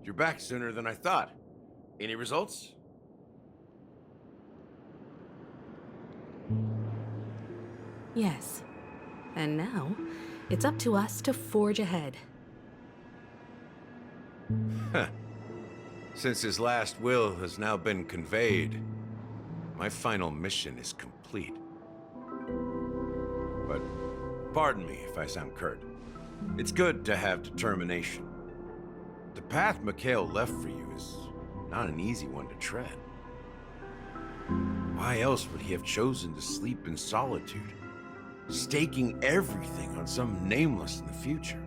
You're back sooner than I thought. Any results? Yes. And now, it's up to us to forge ahead. Since his last will has now been conveyed, my final mission is complete. But pardon me if I sound curt. It's good to have determination. The path Mikhail left for you is not an easy one to tread. Why else would he have chosen to sleep in solitude, staking everything on some nameless in the future?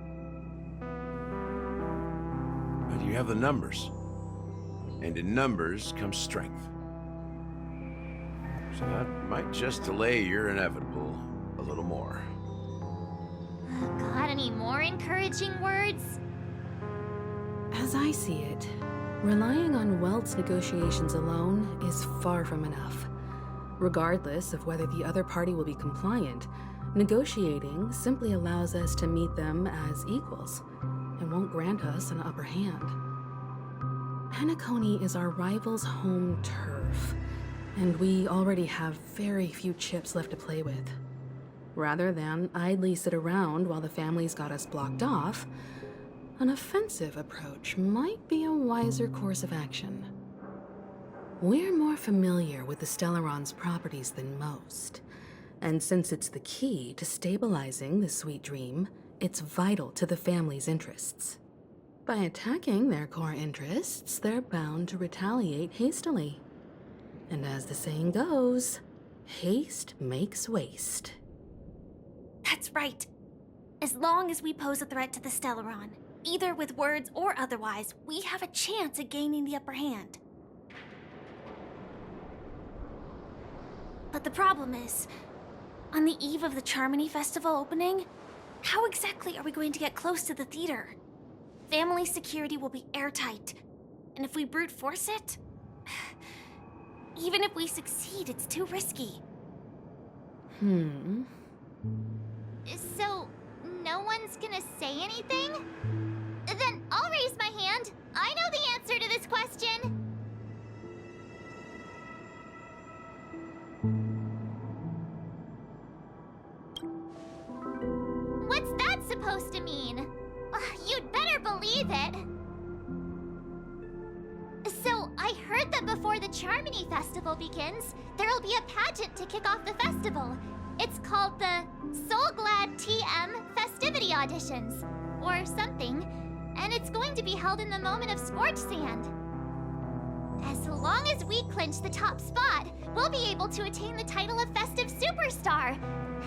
But you have the numbers, and in numbers comes strength. So that might just delay your inevitable a little more. Got any more encouraging words? As I see it, relying on Welt's negotiations alone is far from enough. Regardless of whether the other party will be compliant, negotiating simply allows us to meet them as equals and won't grant us an upper hand. Penacony is our rival's home turf, and we already have very few chips left to play with. Rather than idly sit around while the family's got us blocked off, an offensive approach might be a wiser course of action. We're more familiar with the Stellaron's properties than most, and since it's the key to stabilizing the sweet dream, it's vital to the family's interests. By attacking their core interests, they're bound to retaliate hastily. And as the saying goes, haste makes waste. That's right. As long as we pose a threat to the Stellaron, either with words or otherwise, we have a chance at gaining the upper hand. But the problem is, on the eve of the Charmony Festival opening, how exactly are we going to get close to the theater? Family security will be airtight, and if we brute force it, even if we succeed, it's too risky. So, no one's gonna say anything? Then I'll raise my hand. I know the answer to this question. What's that supposed to mean? You'd better believe it. So, I heard that before the Charmony Festival begins, there'll be a pageant to kick off the festival. It's called the Soul Glad TM Festivity Auditions, or something, and it's going to be held in the moment of Scorch Sand. As long as we clinch the top spot, we'll be able to attain the title of Festive Superstar,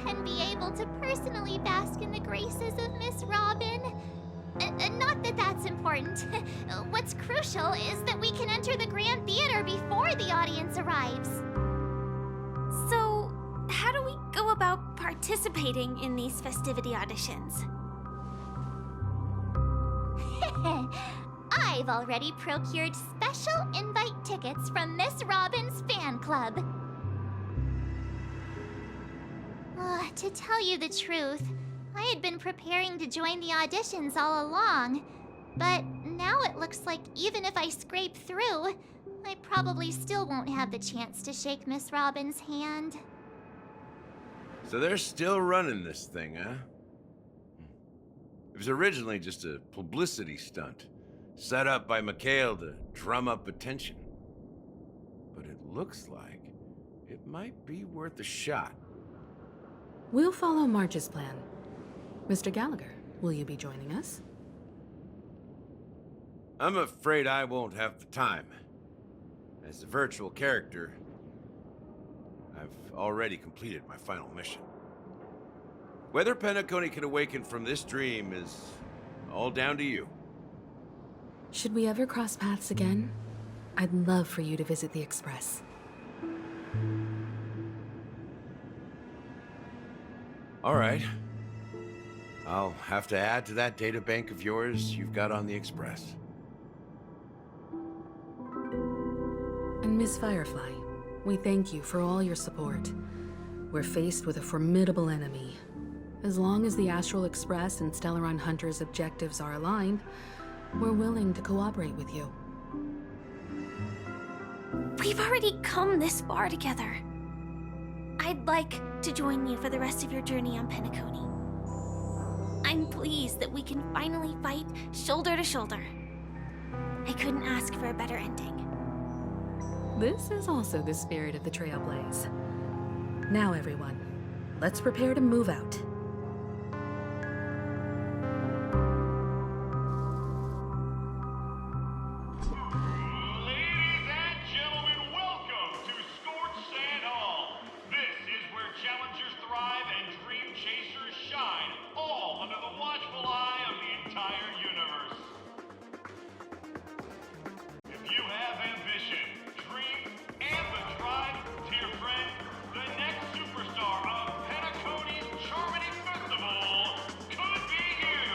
and be able to personally bask in the graces of Miss Robin. Not that that's important. What's crucial is that we can enter the Grand Theater before the audience arrives. So, how do we go about participating in these festivity auditions? I've already procured special invite tickets from Miss Robin's fan club. To tell you the truth, I had been preparing to join the auditions all along, but now it looks like even if I scrape through, I probably still won't have the chance to shake Miss Robin's hand. So they're still running this thing, huh? It was originally just a publicity stunt, set up by Mikhail to drum up attention. But it looks like it might be worth a shot. We'll follow March's plan. Mr. Gallagher, will you be joining us? I'm afraid I won't have the time. As a virtual character, I've already completed my final mission. Whether Penacony can awaken from this dream is all down to you. Should we ever cross paths again? I'd love for you to visit the Express. All right. I'll have to add to that databank of yours you've got on the Express. And Miss Firefly, we thank you for all your support. We're faced with a formidable enemy. As long as the Astral Express and Stellaron Hunter's objectives are aligned, we're willing to cooperate with you. We've already come this far together. I'd like to join you for the rest of your journey on Penacony. I'm pleased that we can finally fight shoulder to shoulder. I couldn't ask for a better ending. This is also the spirit of the Trailblaze. Now, everyone, let's prepare to move out. Ladies and gentlemen, welcome to Scorched Sand Hall. This is where challengers thrive and dream chasers shine, all under the watchful eye of the entire universe. If you have ambition, dreams, and the drive, dear friend, the next superstar of Penacony's Charmony Festival could be you.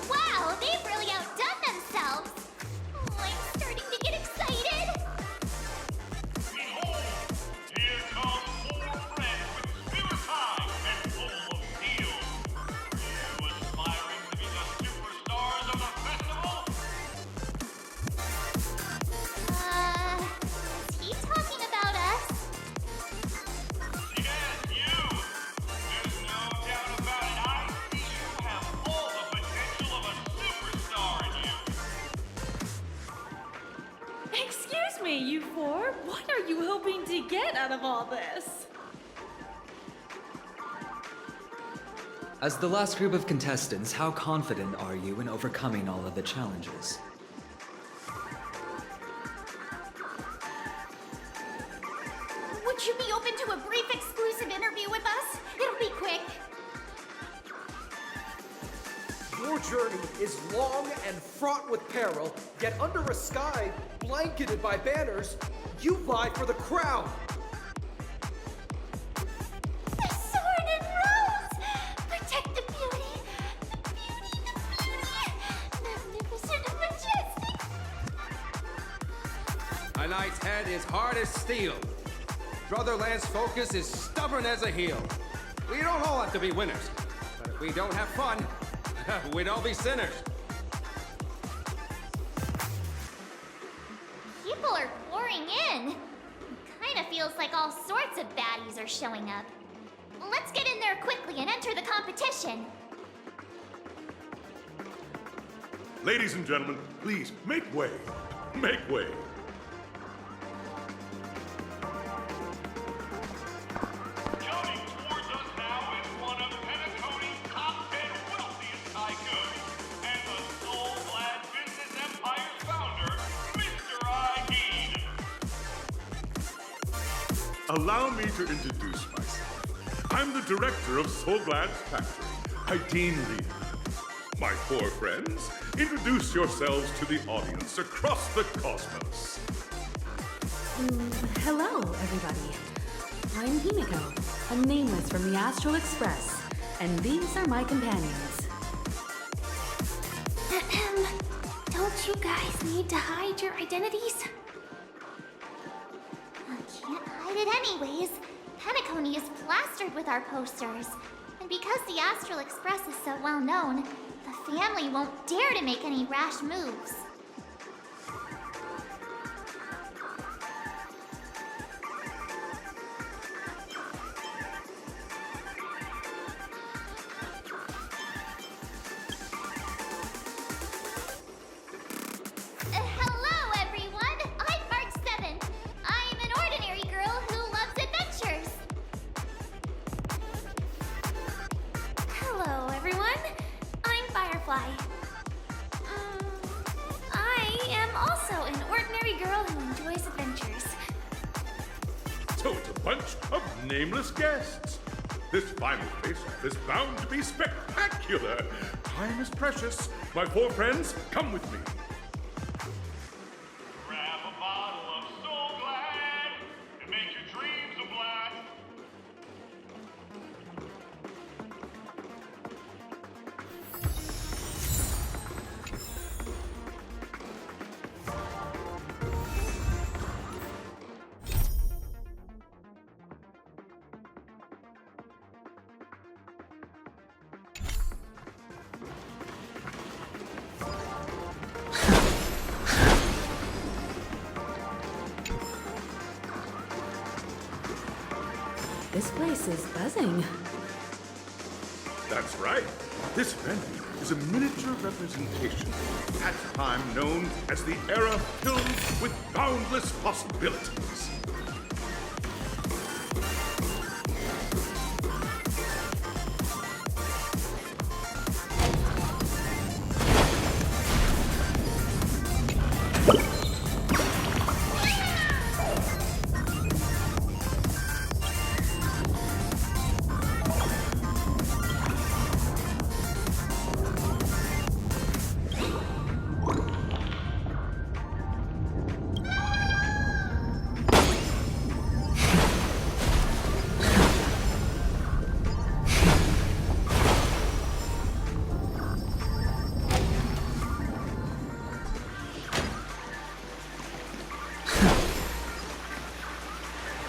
Wow, they've really outdone themselves. Oh, I'm starting to get excited. Behold, here come four friends with spirit high and full of steel. Are you aspiring to be the superstars of the festival? Is he talking about us? Yes, you! There's no doubt about it. I see you have all the potential of a superstar in you. Excuse me, you four. What are you hoping to get out of all this? As the last group of contestants, how confident are you in overcoming all of the challenges? Would you be open to a brief exclusive interview with us? It'll be quick. Your journey is long and fraught with peril, yet under a sky blanketed by banners, you vie for the crown. The sword and rose! Protect the beauty! The beauty, the beauty! Magnificent and majestic! A knight's head is hard as steel. Brotherland's focus is stubborn as a heel. We don't all have to be winners, but if we don't have fun, we'd all be sinners. People are pouring in. Kinda feels like all sorts of baddies are showing up. Let's get in there quickly and enter the competition. Ladies and gentlemen, please make way. Make way. Coming towards us now is one of Penacony's top 10 wealthiest tycoons and the soul-glad business empire's founder, Mr. Ideed. Allow me to introduce myself. I'm the director of Soulglad's factory, Ideen Lee. My four friends, introduce yourselves to the audience across the cosmos. Hello, everybody. I'm Himiko, a nameless from the Astral Express, and these are my companions. Don't you guys need to hide your identities? I can't hide it anyways. Penacony is plastered with our posters. And because the Astral Express is so well known, the family won't dare to make any rash moves. Hello, everyone! I'm March 7th. I'm an ordinary girl who loves adventures. Hello, everyone. I'm Firefly. I am also an ordinary girl who enjoys adventures. So it's a bunch of nameless guests. This final face-off is bound to be spectacular. Time is precious. My four friends, come with me. Grab a bottle of Soul Glad and make your dreams a blast. This place is buzzing. That's right. This venue is a miniature representation of that time known as the era filled with boundless possibilities.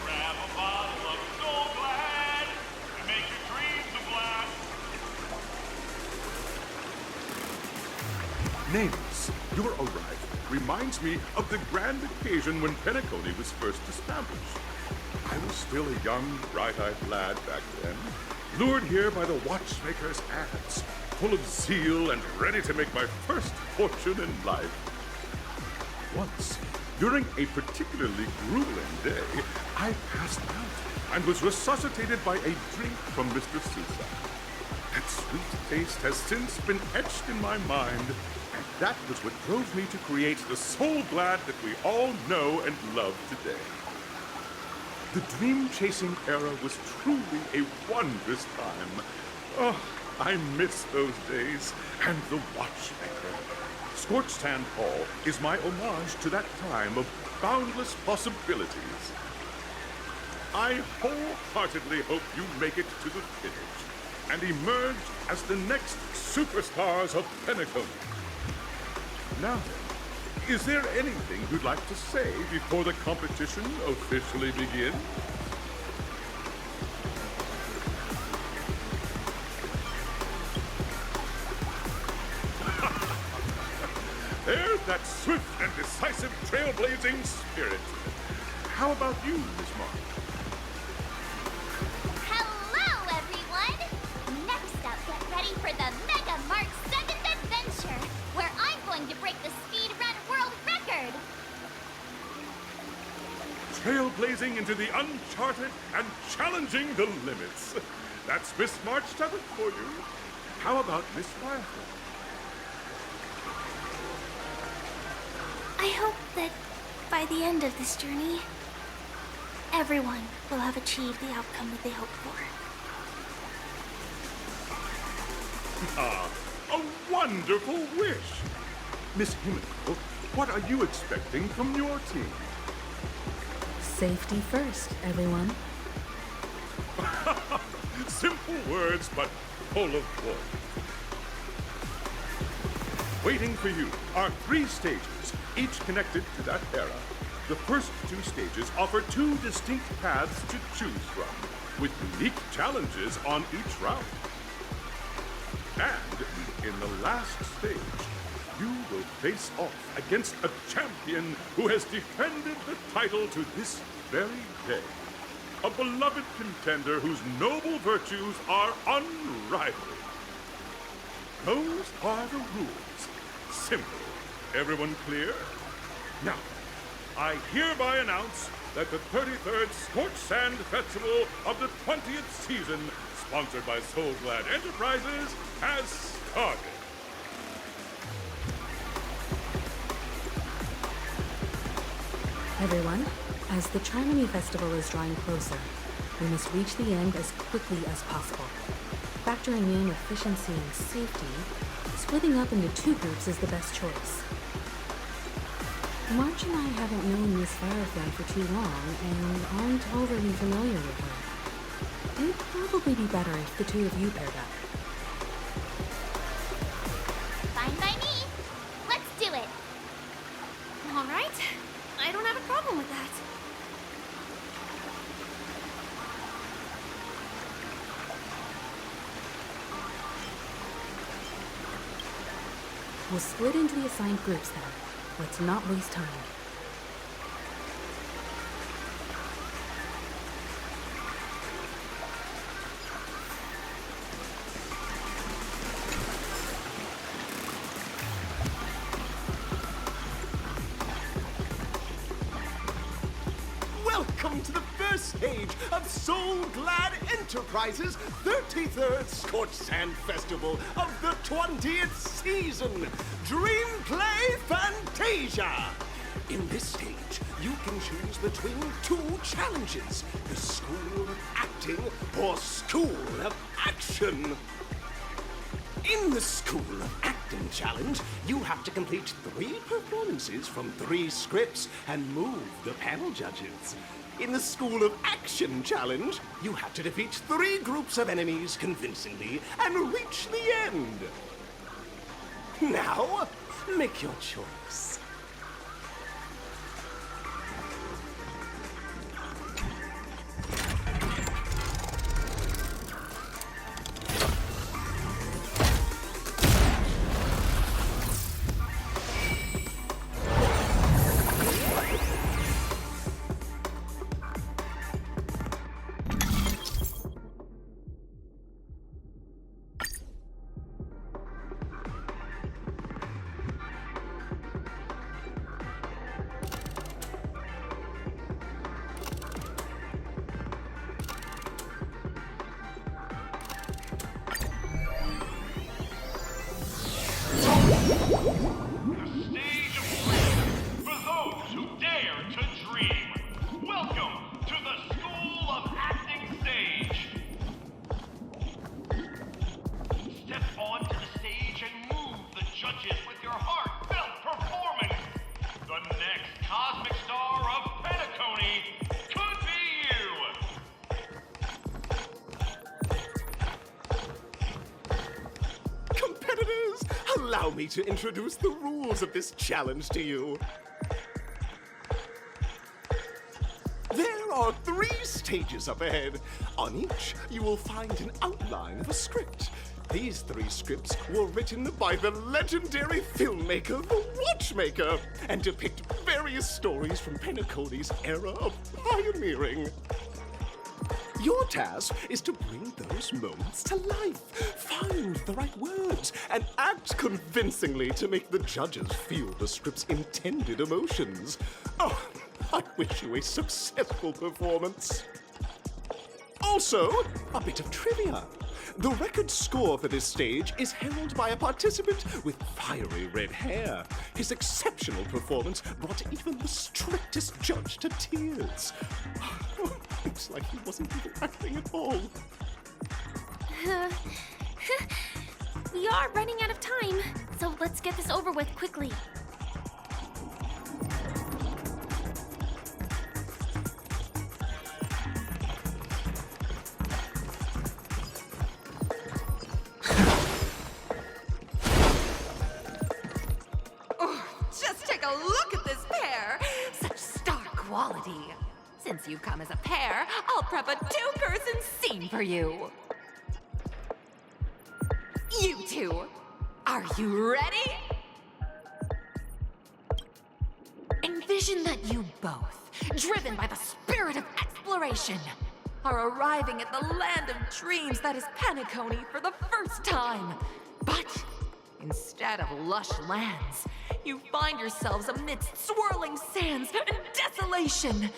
Grab a bottle of Soul Glad and make your dreams a blast. Nameless, your arrival reminds me of the grand occasion when Penacony was first established. I was still a young, bright-eyed lad back then, lured here by the watchmaker's ads, full of zeal and ready to make my first fortune in life. Once, during a particularly grueling day, I passed out and was resuscitated by a drink from Mr. Sousa. That sweet taste has since been etched in my mind, and that was what drove me to create the Soul Glad that we all know and love today. The dream-chasing era was truly a wondrous time. Oh, I miss those days and the watchmaker. Scorched Sand Hall is my homage to that time of boundless possibilities. I wholeheartedly hope you make it to the finish and emerge as the next superstars of Penacony. Now then, is there anything you'd like to say before the competition officially begins? There's that swift and decisive trailblazing spirit. How about you, Miss Mark? Hello, everyone! Next up, get ready for the Mega Mark 7th adventure, where I'm going to break the speedrun world record! Trailblazing into the uncharted and challenging the limits. That's Miss March 7th for you. How about Miss Firefly? I hope that by the end of this journey, everyone will have achieved the outcome that they hoped for. Ah, a wonderful wish. Miss Himiko, what are you expecting from your team? Safety first, everyone. Simple words, but full of warmth. Waiting for you are 3 stages, each connected to that era. The first 2 stages offer 2 distinct paths to choose from, with unique challenges on each round. And in the last stage, you will face off against a champion who has defended the title to this very day. A beloved contender whose noble virtues are unrivaled. Those are the rules. Simple. Everyone clear? Now, I hereby announce that the 33rd Scorched Sand Festival of the 20th season, sponsored by Soul Glad Enterprises, has started. Everyone, as the Charmony Festival is drawing closer, we must reach the end as quickly as possible. Factoring in efficiency and safety, splitting up into 2 groups is the best choice. March and I haven't known Miss Firefly for too long and aren't overly familiar with her. It'd probably be better if the 2 of you paired up. Fine by me. Let's do it. All right. I don't have a problem with that. We'll split into the assigned groups then. Let's not waste time. stage of Soul Glad Enterprises' 33rd Scorched Sand Festival of the 20th season, Dream Play Fantasia. In this stage, you can choose between two challenges, the School of Acting or School of Action. In the School of Acting challenge, you have to complete 3 performances from 3 scripts and move the panel judges. In the School of Action challenge, you have to defeat 3 groups of enemies convincingly and reach the end. Now, make your choice. Allow me to introduce the rules of this challenge to you. There are 3 stages up ahead. On each, you will find an outline of a script. These 3 scripts were written by the legendary filmmaker, The Watchmaker, and depict various stories from Penacony's era of pioneering. Your task is to bring those moments to life, find the right words, and act convincingly to make the judges feel the script's intended emotions. Oh, I wish you a successful performance. Also, a bit of trivia. The record score for this stage is held by a participant with fiery red hair. His exceptional performance brought even the strictest judge to tears. Looks like he wasn't even acting at all. We are running out of time, so let's get this over with quickly. Just take a look at this pair! Such star quality. Since you've come as a pair, I'll prep a 2-person scene for you. You two, are you ready? Envision that you both, driven by the spirit of exploration, are arriving at the land of dreams that is Penacony for the first time. But instead of lush lands, you find yourselves amidst swirling sands and desolation,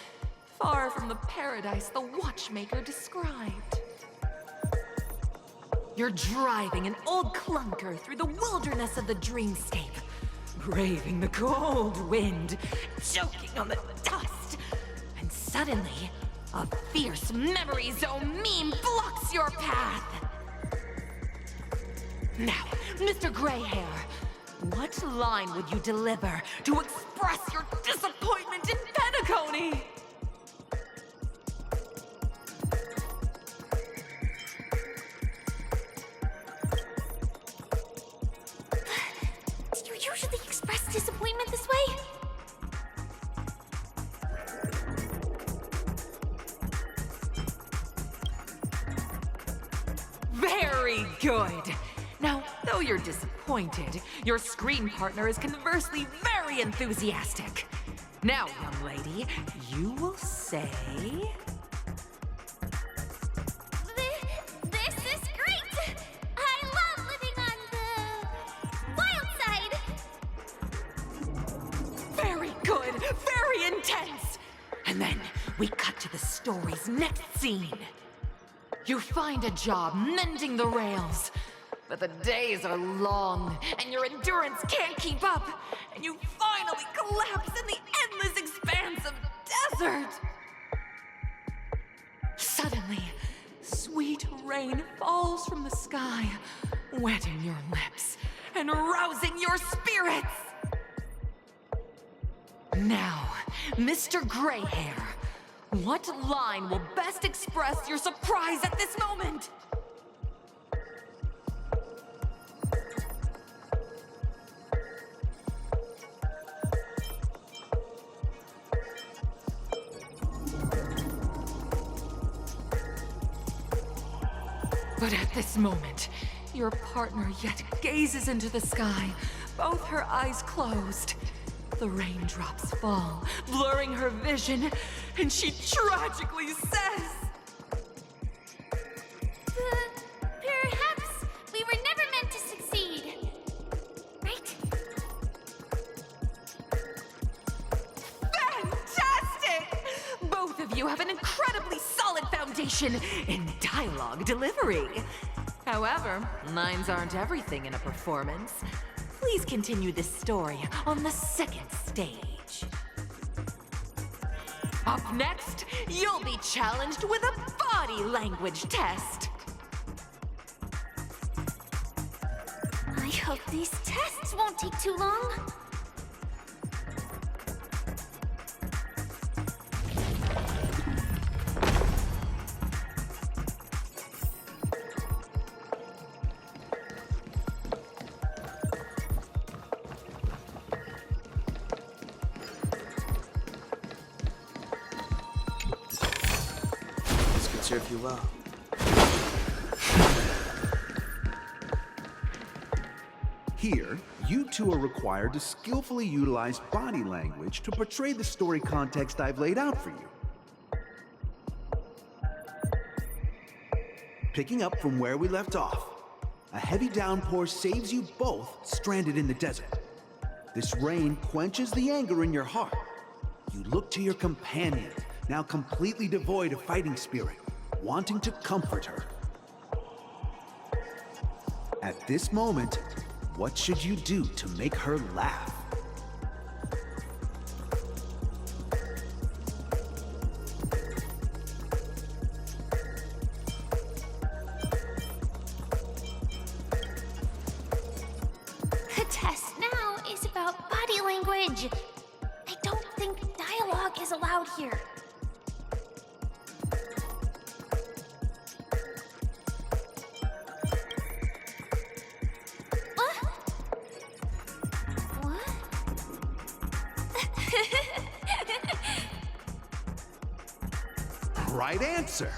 far from the paradise the Watchmaker described. You're driving an old clunker through the wilderness of the dreamscape, braving the cold wind, choking on the dust, and suddenly, a fierce memory zone meme blocks your path. Now, Mr. Greyhair, what line would you deliver to express your disappointment in Penacony? Do you usually express disappointment this way? Very good. Now, though you're disappointed, your screen partner is conversely very enthusiastic. Now, young lady, you will say... This is great! I love living on the wild side! Very good, very intense! And then we cut to the story's next scene. You find a job mending the rails, but the days are long and your endurance can't keep up, and you finally collapse in the endless expanse of desert. Suddenly, sweet rain falls from the sky, wetting your lips and rousing your spirits. Now, Mr. Greyhair, what line will best express your surprise at this moment? But at this moment, your partner yet gazes into the sky, both her eyes closed. The raindrops fall, blurring her vision, and she tragically says, Perhaps we were never meant to succeed. Right? Fantastic! Both of you have an incredibly solid foundation in dialogue delivery. However, lines aren't everything in a performance. Please continue this story on the second stage. Up next, you'll be challenged with a body language test. I hope these tests won't take too long. Serve you well. Here, you two are required to skillfully utilize body language to portray the story context I've laid out for you. Picking up from where we left off, a heavy downpour saves you both stranded in the desert. This rain quenches the anger in your heart. You look to your companion, now completely devoid of fighting spirit, wanting to comfort her. At this moment, what should you do to make her laugh? The test now is about body language. I don't think dialogue is allowed here. Right answer.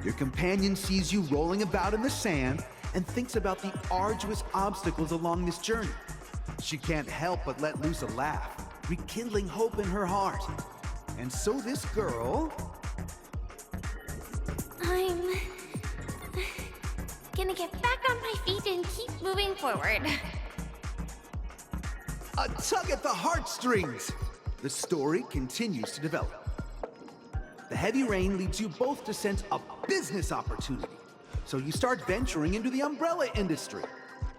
Your companion sees you rolling about in the sand and thinks about the arduous obstacles along this journey. She can't help but let loose a laugh, rekindling hope in her heart. And so this girl... I'm gonna get back on my feet and keep moving forward. A tug at the heartstrings! The story continues to develop. The heavy rain leads you both to sense a business opportunity, so you start venturing into the umbrella industry.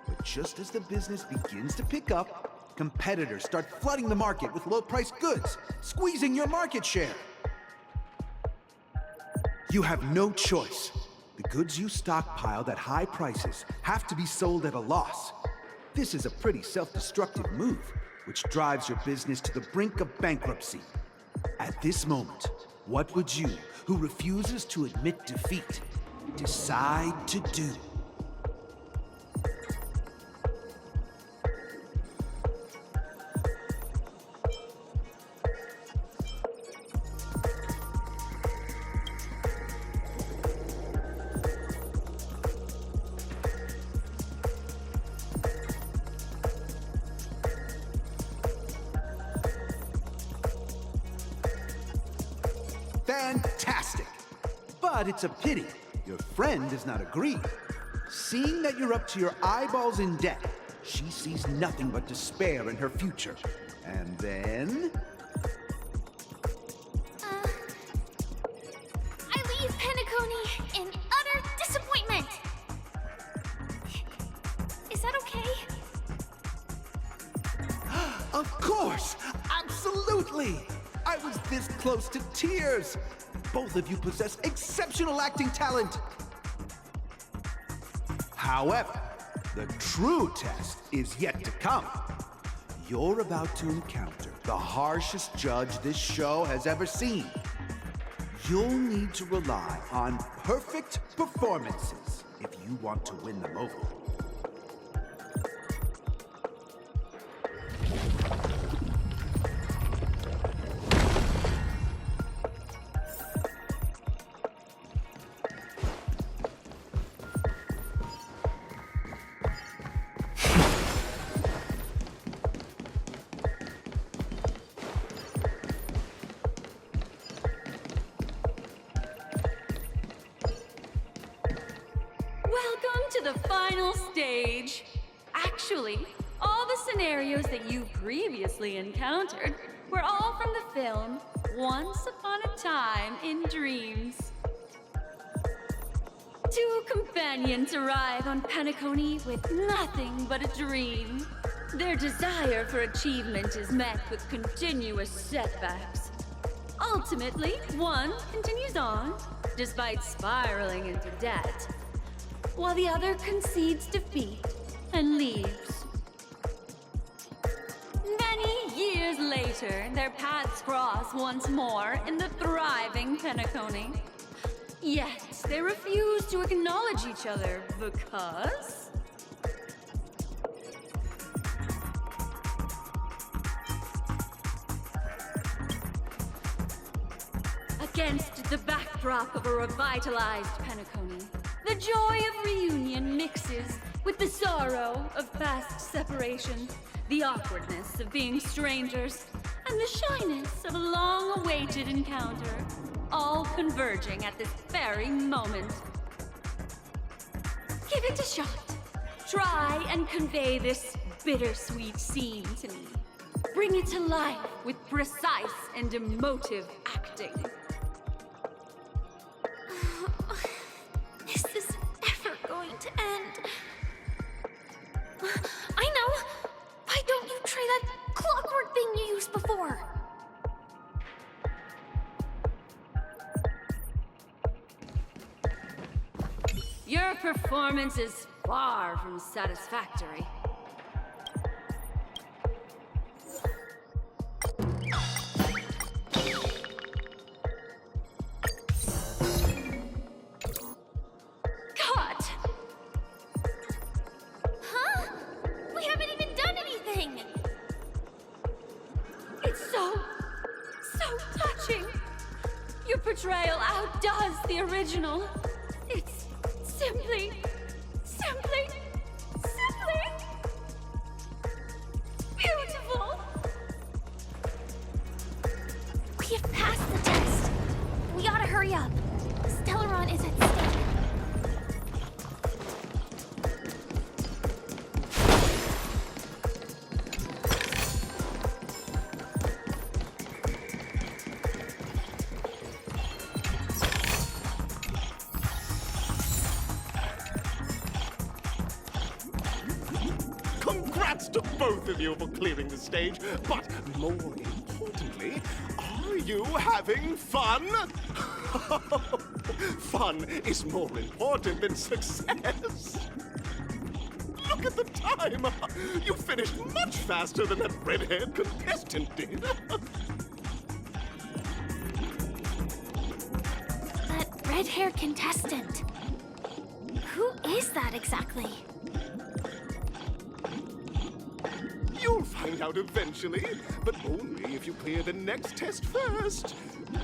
But just as the business begins to pick up, competitors start flooding the market with low-priced goods, squeezing your market share. You have no choice. The goods you stockpiled at high prices have to be sold at a loss. This is a pretty self-destructive move, which drives your business to the brink of bankruptcy. At this moment, what would you, who refuses to admit defeat, decide to do? Fantastic! But it's a pity your friend does not agree. Seeing that you're up to your eyeballs in debt, she sees nothing but despair in her future. And then... in utter disappointment. Is that okay? Of course! Absolutely! I was this close to tears! Both of you possess exceptional acting talent! However, the true test is yet to come. You're about to encounter the harshest judge this show has ever seen. You'll need to rely on perfect performances if you want to win them over. Welcome to the final stage. Actually, all the scenarios that you previously encountered were all from the film Once Upon a Time in Dreams. Two companions arrive on Penacony with nothing but a dream. Their desire for achievement is met with continuous setbacks. Ultimately, one continues on, despite spiraling into debt, while the other concedes defeat and leaves. Many years later, their paths cross once more in the thriving Penacony. Yet, they refuse to acknowledge each other because... Against the backdrop of a revitalized Penacony, the joy of reunion mixes with the sorrow of past separation, the awkwardness of being strangers, and the shyness of a long-awaited encounter, all converging at this very moment. Give it a shot. Try and convey this bittersweet scene to me. Bring it to life with precise and emotive acting. Is this ever going to end? I know! Why don't you try that clockwork thing you used before? Your performance is far from satisfactory. Cut! Huh? We haven't even done anything! It's so touching. Your portrayal outdoes the original. It's simply beautiful. We have passed the test. We ought to hurry up. Stellaron is at stake. Congrats to both of you for clearing the stage, but more importantly, are you having fun? Fun is more important than success. Look at the time! You finished much faster than that red-haired contestant did. That red-haired contestant. Who is that exactly? You'll find out eventually, but only if you clear the next test first.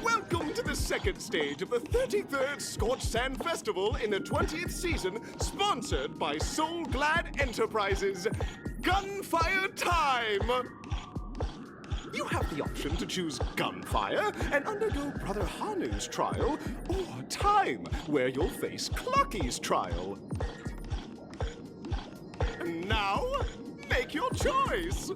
Welcome to the second stage of the 33rd Scorched Sand Festival in the 20th season, sponsored by Soul Glad Enterprises. Gunfire time! You have the option to choose gunfire and undergo Brother Hanu's trial, or time, where you'll face Clucky's trial. And now, make your choice!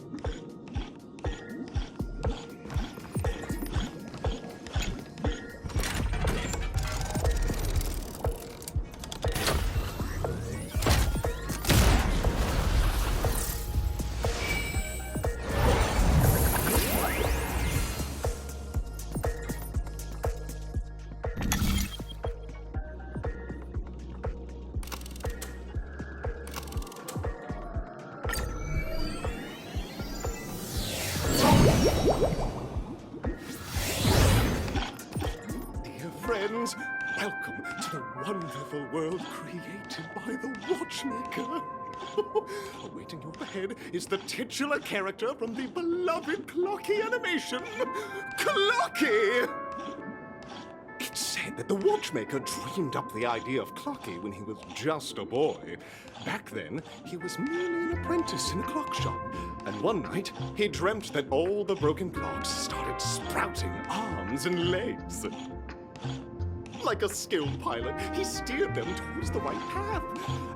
wonderful world created by the Watchmaker. Awaiting you up ahead is the titular character from the beloved Clocky animation, Clocky! It's said that the Watchmaker dreamed up the idea of Clocky when he was just a boy. Back then, he was merely an apprentice in a clock shop. And one night, he dreamt that all the broken clocks started sprouting arms and legs. Like a skilled pilot, he steered them towards the right path.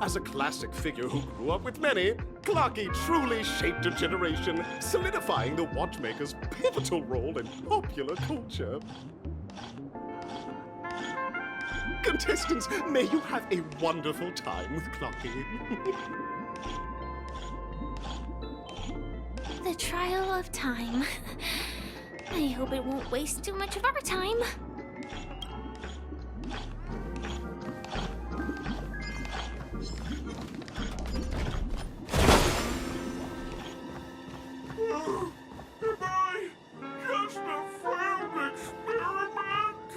As a classic figure who grew up with many, Clocky truly shaped a generation, solidifying the Watchmaker's pivotal role in popular culture. Contestants, may you have a wonderful time with Clocky. The trial of time. I hope it won't waste too much of our time. Am I just a failed experiment?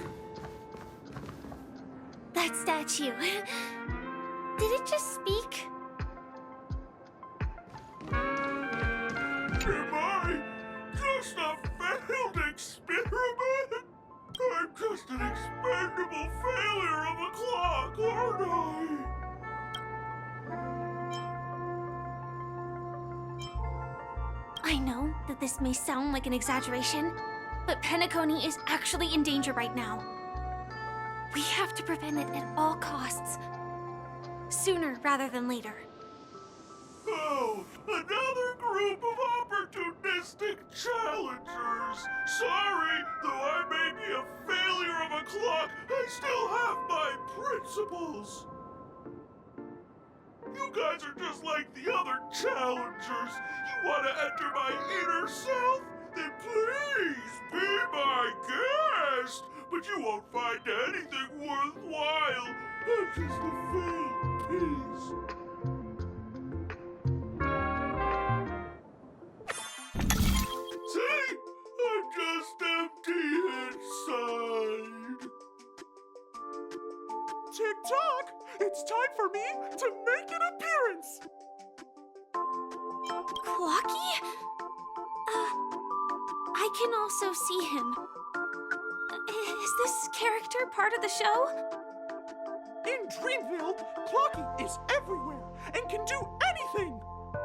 That statue. Did it just speak? Am I just a failed experiment? I'm just an expendable failure of a clock, aren't I? I know that this may sound like an exaggeration, but Penacony is actually in danger right now. We have to prevent it at all costs. Sooner rather than later. Oh, another group of opportunistic challengers. Sorry, though I may be a failure of a clock, I still have my principles. You guys are just like the other challengers. You want to enter my inner self? Then please be my guest. But you won't find anything worthwhile. I'm just a failed piece. See? I'm just empty inside. Tick-tock! It's time for me to make an appearance! Clocky? I can also see him. Is this character part of the show? In Dreamville, Clocky is everywhere and can do anything!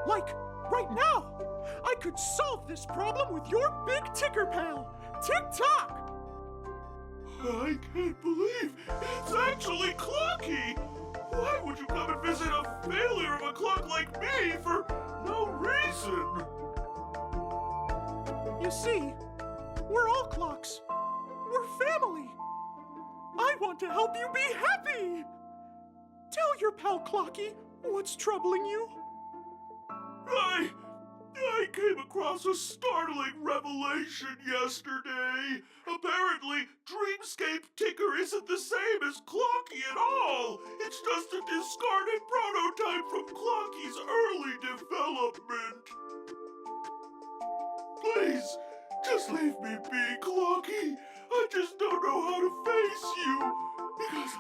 Like, right now! I could solve this problem with your big ticker pal, Tick-tock! I can't believe it's actually Clocky! Why would you come and visit a failure of a clock like me for no reason? You see, we're all clocks. We're family. I want to help you be happy! Tell your pal Clocky what's troubling you. I came across a startling revelation yesterday. Apparently, Dreamscape Ticker isn't the same as Clocky at all. It's just a discarded prototype from Clocky's early development. Please, just leave me be, Clocky. I just don't know how to face you, because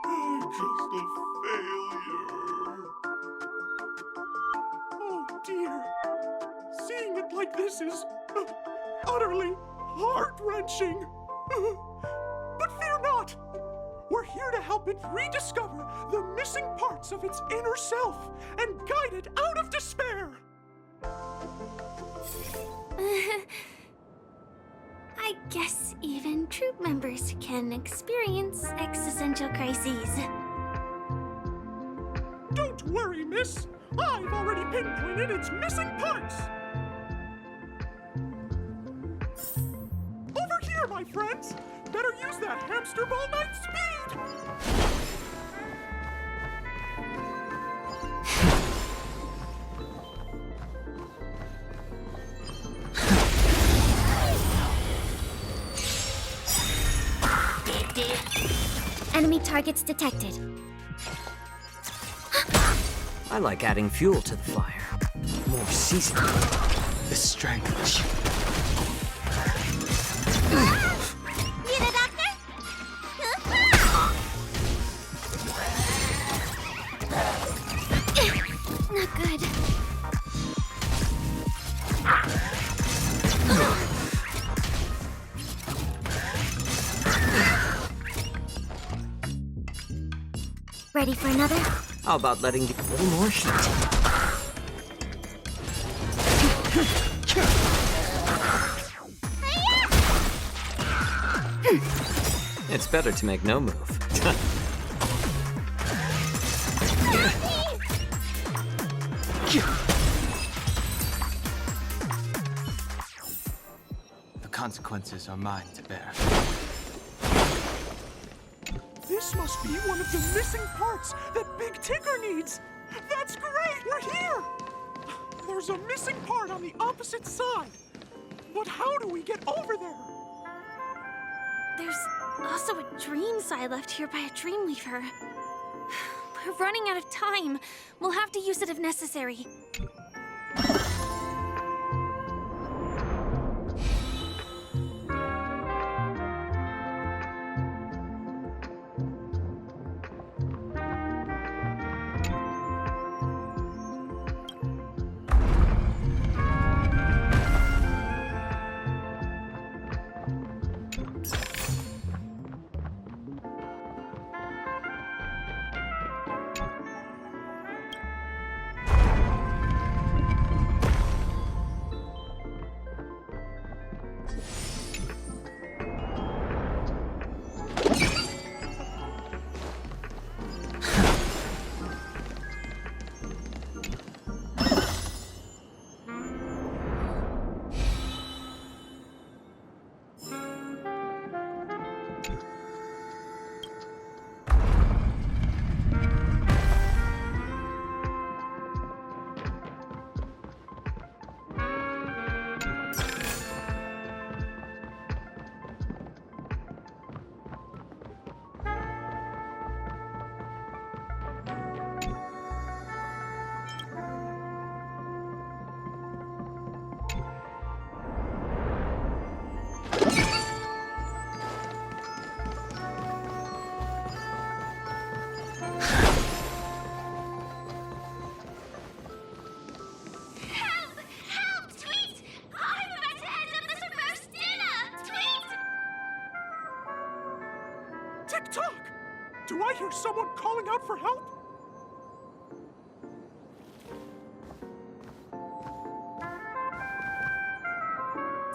I'm just a failure. Oh dear. Seeing it like this is utterly heart-wrenching. But fear not. We're here to help it rediscover the missing parts of its inner self and guide it out of despair. I guess even troop members can experience existential crises. Don't worry, miss. I've already pinpointed its missing parts. Over here, my friends. Better use that hamster ball night speed. Enemy targets detected. I like adding fuel to the fire. More seasoning. The strength. Need a doctor? Not good. Ready for another? How about letting you a little more heat? It's better to make no move. The consequences are mine to bear. This must be one of the missing parts that Big Tigger needs. That's great! We're here! There's a missing part on the opposite side. But how do we get over there? There's also a dream side left here by a dream weaver. We're running out of time. We'll have to use it if necessary. Tick-tock! Do I hear someone calling out for help?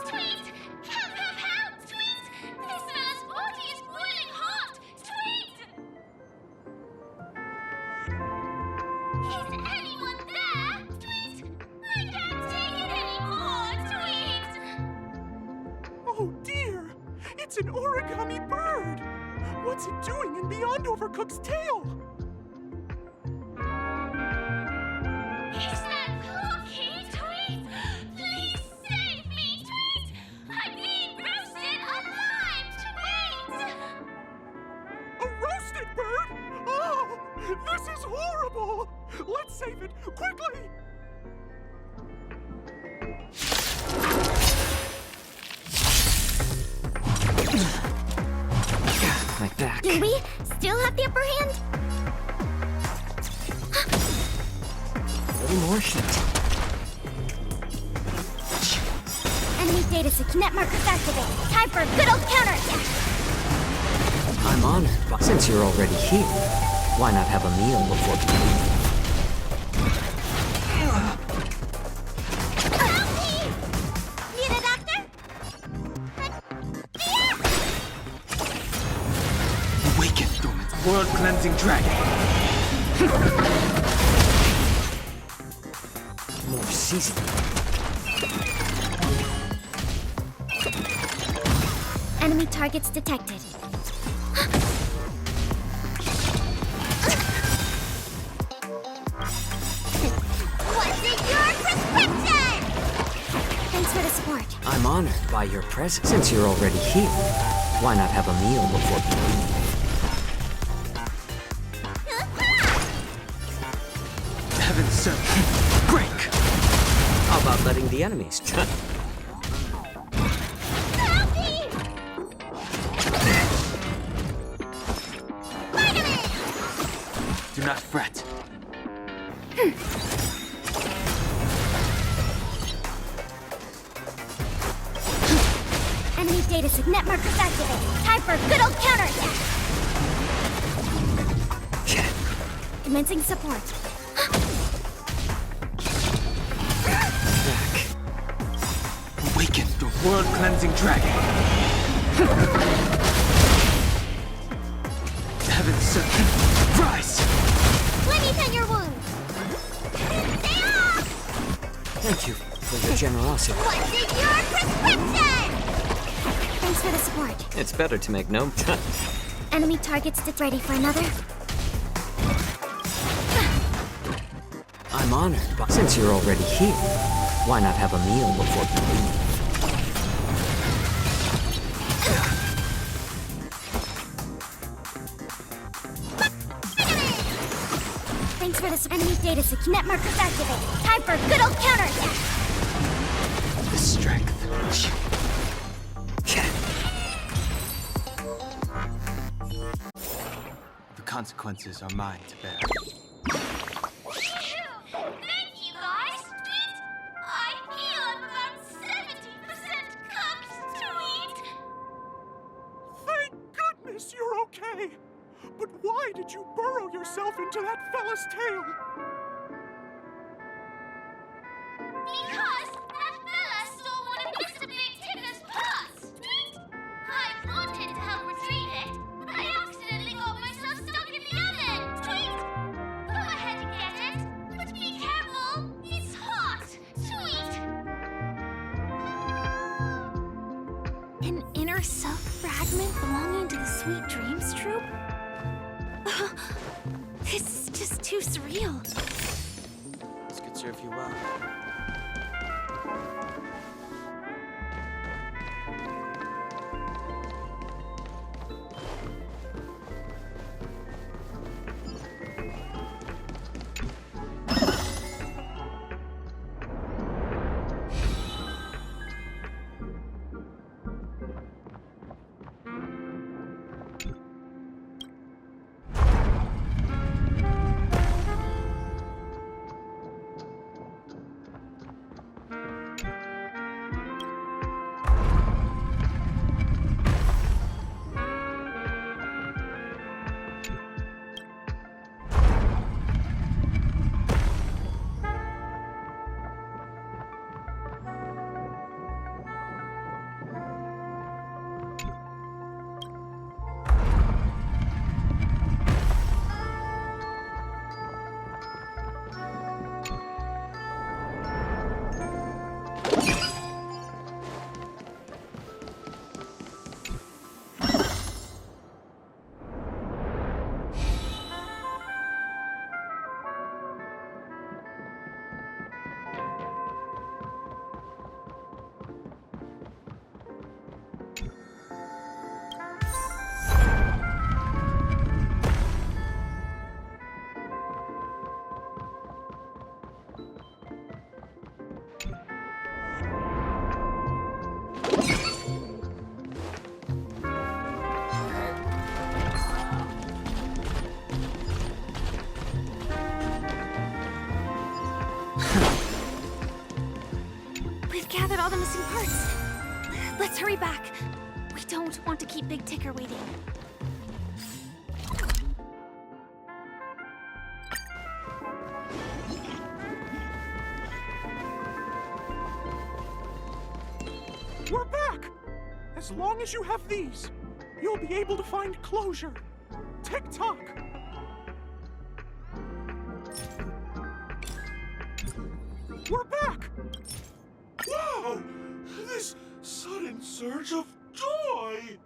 Tweet! Help, help! Tweet! This man's body is boiling hot! Tweet! Is anyone there? Tweet! I can't take it anymore! Tweet! Oh dear! It's an origami bird! What's it doing in Beyond Overcooked's tail? Is that Cookie? Tweet! Please save me! Tweet! I'm being roasted alive! Tweet! A roasted bird? Oh! This is horrible! Let's save it! Quickly! Like that. Do we still have the upper hand? A little more heat. Enemy data sync net markers activated. Time for a good old counterattack. I'm honored, but since you're already here, why not have a meal before beginning? Help me! Need a doctor? Awaken, dormant world-cleansing dragon! More seasoning. Enemy targets detected. What's in your prescription? Thanks for the support. I'm honored by your presence. Since you're already here, why not have a meal before beginning? Heaven sent. Break! How about letting the enemies? Do not fret. Enemy data net markers activated. Time for a good old counterattack. Commencing support. Awaken the world-cleansing dragon. Heaven sent. Rise! Let me tend your wound. Stay off! Thank you for your generosity. What's in your prescription? Thanks for the support. It's better to make note. Enemy targets ready for another. I'm honored, but since you're already here, why not have a meal before you leave? Thanks for this enemy data net markers activated. Time for a good old counterattack. The strength. The consequences are mine to bear. Thank you, guys. I feel I'm about 70% cooked to eat. Thank goodness you're okay. But why did you burrow yourself into that fella's tail? Because that fella stole one of Mr. Big Tinder's pots. I wanted to help retrieve it, but I accidentally got myself stuck in the oven. Go ahead and get it, but be careful. It's hot. Sweet. An inner self fragment belonging to the Sweet Dreams troupe? This is just too surreal. This could serve you well. Gathered all the missing parts. Let's hurry back. We don't want to keep Big Ticker waiting. We're back! As long as you have these, you'll be able to find closure. Tick-tock! We're back! Wow! This sudden surge of joy!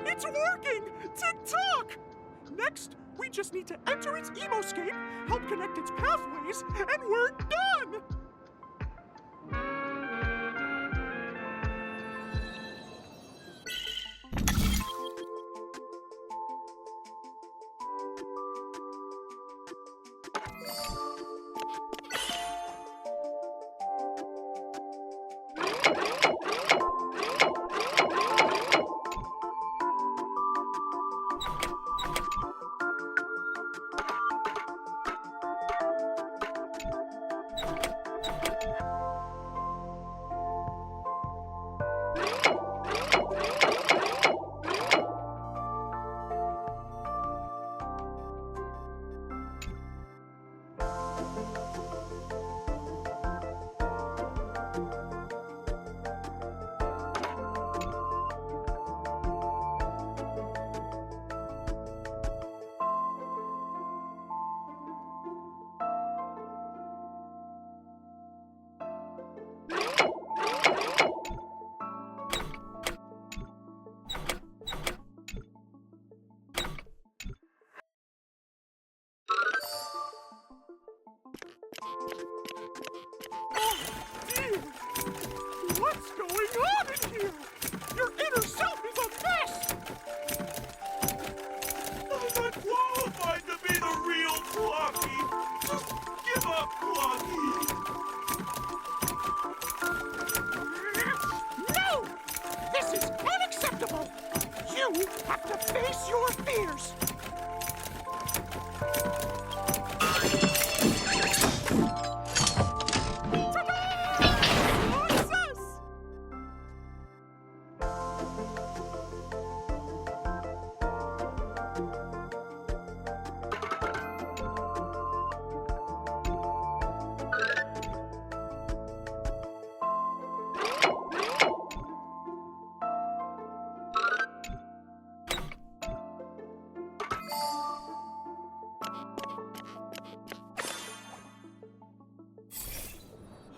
It's working! Tick-tock! Next, we just need to enter its emoscape, help connect its pathways, and we're done!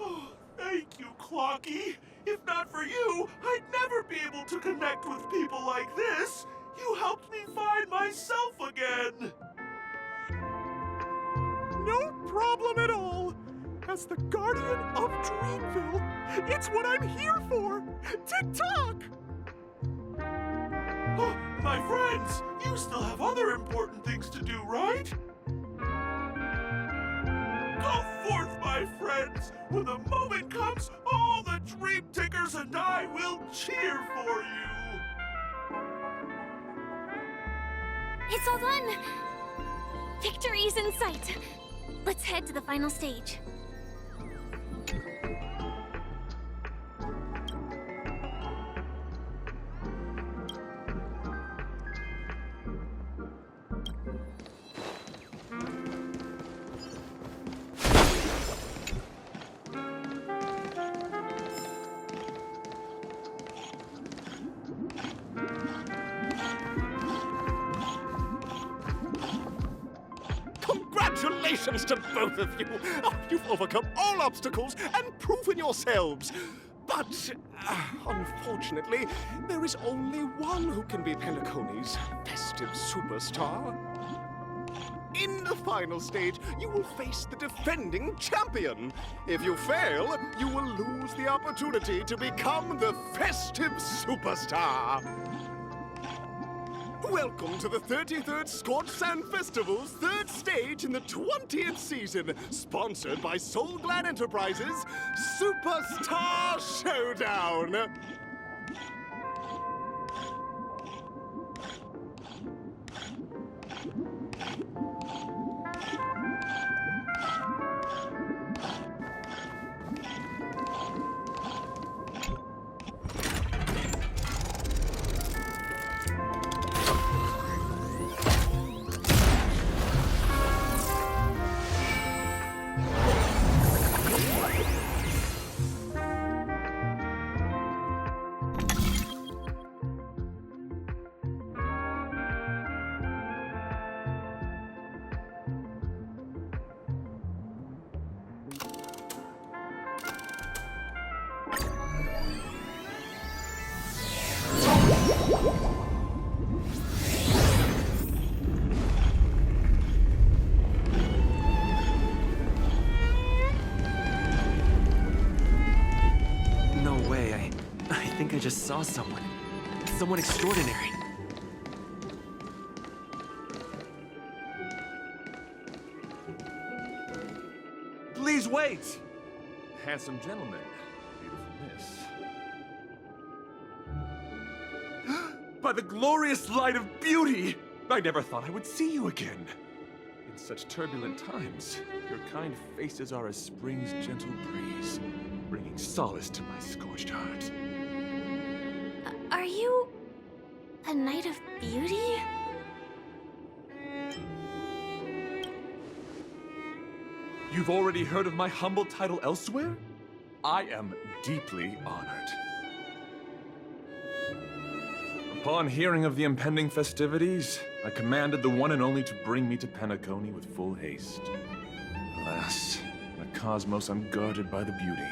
Oh, thank you, Clocky. If not for you, I'd never be able to connect with people like this. You helped me find myself again. No problem at all. As the guardian of Dreamville, it's what I'm here for. Tick-tock! Oh, my friends, you still have other important things to do, right? Go forth, my friends. When the moment comes, all the Dream Tickers and I will cheer for you. It's all done! Victory's in sight. Let's head to the final stage. Congratulations to both of you! Oh, you've overcome all obstacles and proven yourselves. But, unfortunately, there is only one who can be Penacony's festive superstar. In the final stage, you will face the defending champion. If you fail, you will lose the opportunity to become the festive superstar. Welcome to the 33rd Scorched Sand Festival's third stage in the 20th season, sponsored by Soul Glad Enterprises, Superstar Showdown! I just saw someone. Someone extraordinary. Please wait! Handsome gentleman, beautiful miss. By the glorious light of beauty! I never thought I would see you again. In such turbulent times, your kind faces are as spring's gentle breeze, bringing solace to my scorched heart. Are you a Knight of Beauty? You've already heard of my humble title elsewhere? I am deeply honored. Upon hearing of the impending festivities, I commanded the one and only to bring me to Penacony with full haste. Alas, in a cosmos unguarded by the beauty,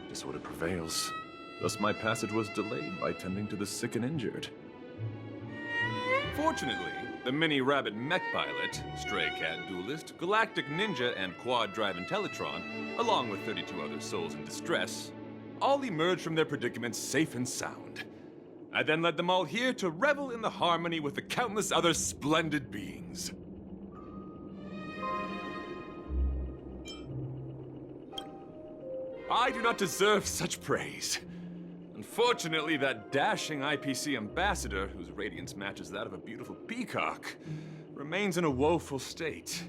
disorder prevails. Thus my passage was delayed by tending to the sick and injured. Fortunately, the mini-rabbit mech pilot, stray cat duelist, galactic ninja, and quad-drive Intellitron, along with 32 other souls in distress, all emerged from their predicaments safe and sound. I then led them all here to revel in the harmony with the countless other splendid beings. I do not deserve such praise. Unfortunately, that dashing IPC ambassador, whose radiance matches that of a beautiful peacock, remains in a woeful state.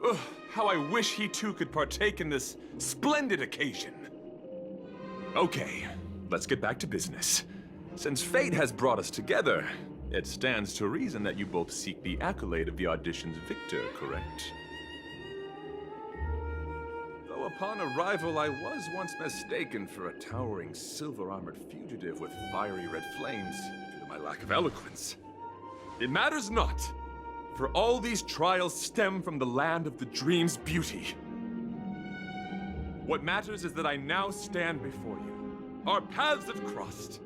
Ugh, how I wish he too could partake in this splendid occasion. Okay, let's get back to business. Since fate has brought us together, it stands to reason that you both seek the accolade of the audition's victor, correct? Though upon arrival I was once mistaken for a towering silver-armored fugitive with fiery red flames due to my lack of eloquence. It matters not, for all these trials stem from the land of the dream's beauty. What matters is that I now stand before you. Our paths have crossed.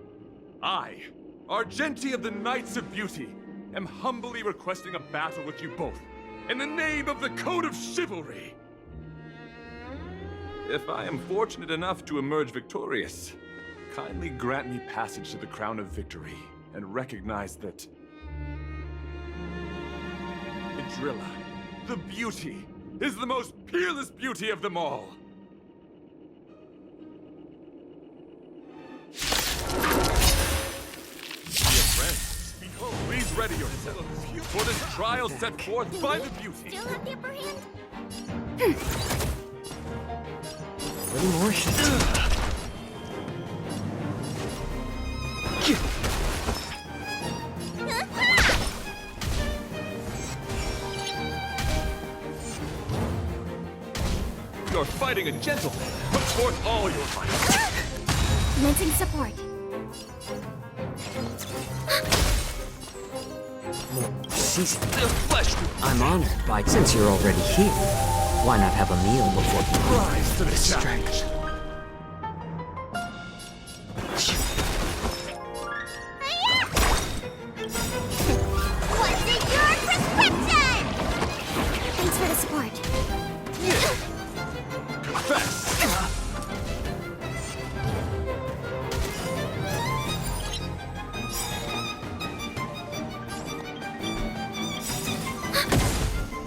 I, Argenti of the Knights of Beauty, am humbly requesting a battle with you both, in the name of the Code of Chivalry. If I am fortunate enough to emerge victorious, kindly grant me passage to the Crown of Victory, and recognize that Idrilla, the beauty, is the most peerless beauty of them all. Dear friends, behold, please ready yourselves for this trial set forth by the beauty. Still have the upper hand? A little more shit. You're fighting a gentleman. Put forth all your might. Commencing support. Season. I'm honored by since you're already here. Why not have a meal before you rise to the strength? What's in your prescription? Thanks for the support. Confess.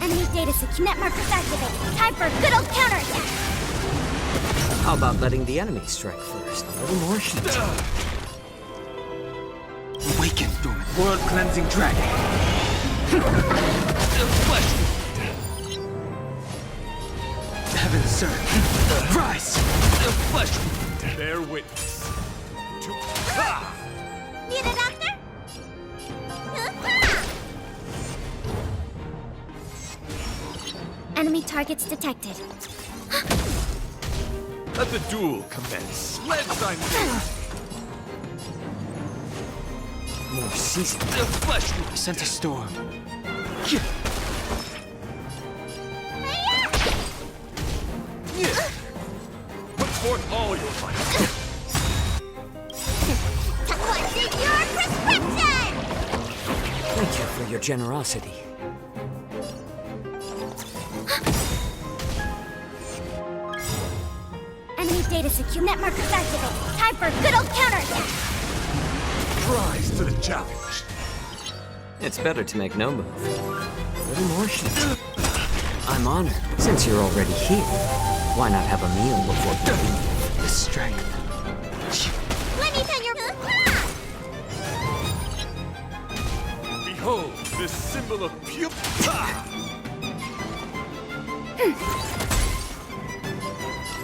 Enemy data secure. Net markers activated. Time for a good old counterattack. How about letting the enemy strike first? A little more shit. Awaken, dormant world-cleansing dragon. Flesh. Heaven surge. Rise. Flesh. Bear witness to. Need a doctor? Enemy targets detected. Let the duel commence. Let thy More season. Flesh. I sent a storm. Put forth all your might. What's in your prescription? Thank you for your generosity. Enemy data secure. Net markers activated. Time for a good old counterattack. Rise to the challenge. It's better to make no move. A little more shit. I'm honored since you're already here. Why not have a meal before you leave? The strength. Let me tell your. Behold, this symbol of pure.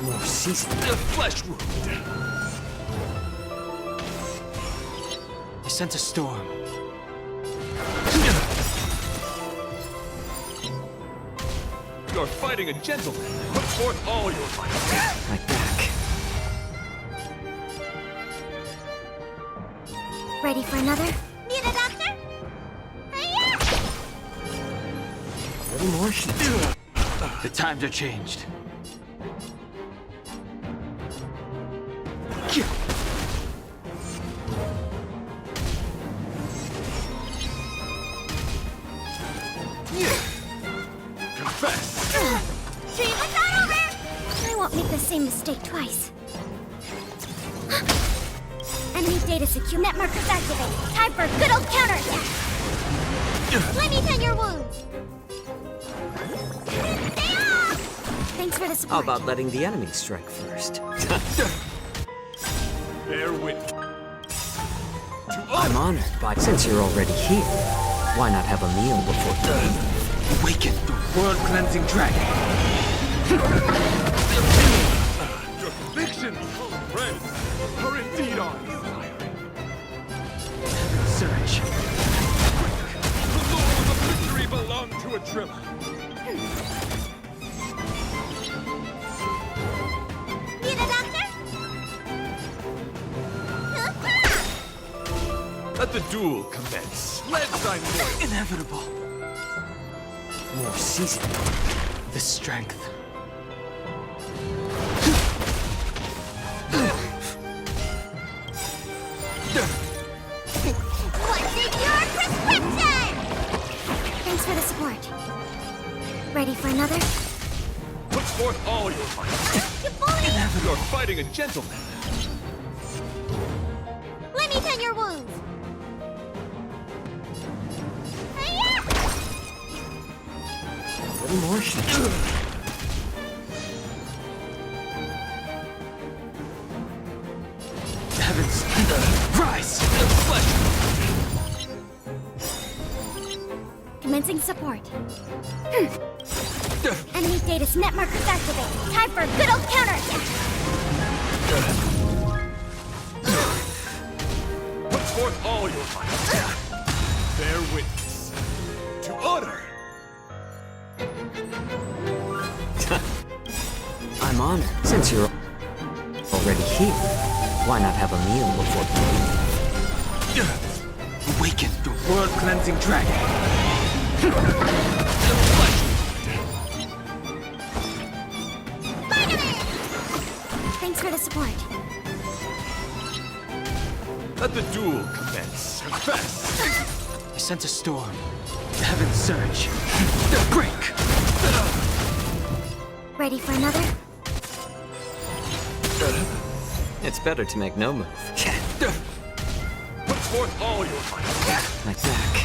More season. Flesh wound. I sent a storm. You're fighting a gentleman. Put forth all your might. My back. Ready for another? Need a doctor? A little more shit. The times are changed. Confess. Treatment's not over! I won't make the same mistake twice. Enemy data secure. Net markers activated. Time for a good old counterattack. Let me tend your wounds. Stay off! Thanks for the How support. about letting the enemy strike first? Bear witness. I'm honored by since you're already here. Why not have a meal before you leave? Awaken, the world-cleansing dragon. Your convictions, friends, are indeed awe-inspiring. Surge. The laws of victory belong to Idrilla. Need a doctor? Let the duel commence. lead shine more. Inevitable. More seasoning. The strength. What's in your prescription? Thanks for the support. Ready for another? Put forth all your might. You bully! You're fighting a gentleman. Let me tend your wounds. Hiya! A little more heat. Heavens, rise! Commencing support. Enemy data's net markers activated. Time for a good old counterattack. Put forth all your might. Bear witness to honor. I'm honored. Since you're already here, why not have a meal before playing? Awaken the world-cleansing dragon. Thanks for the support. Let the duel commence. Confess. I sense a storm. The heavens surge. Break! Ready for another? It's better to make no move. Put forth all your might. My back.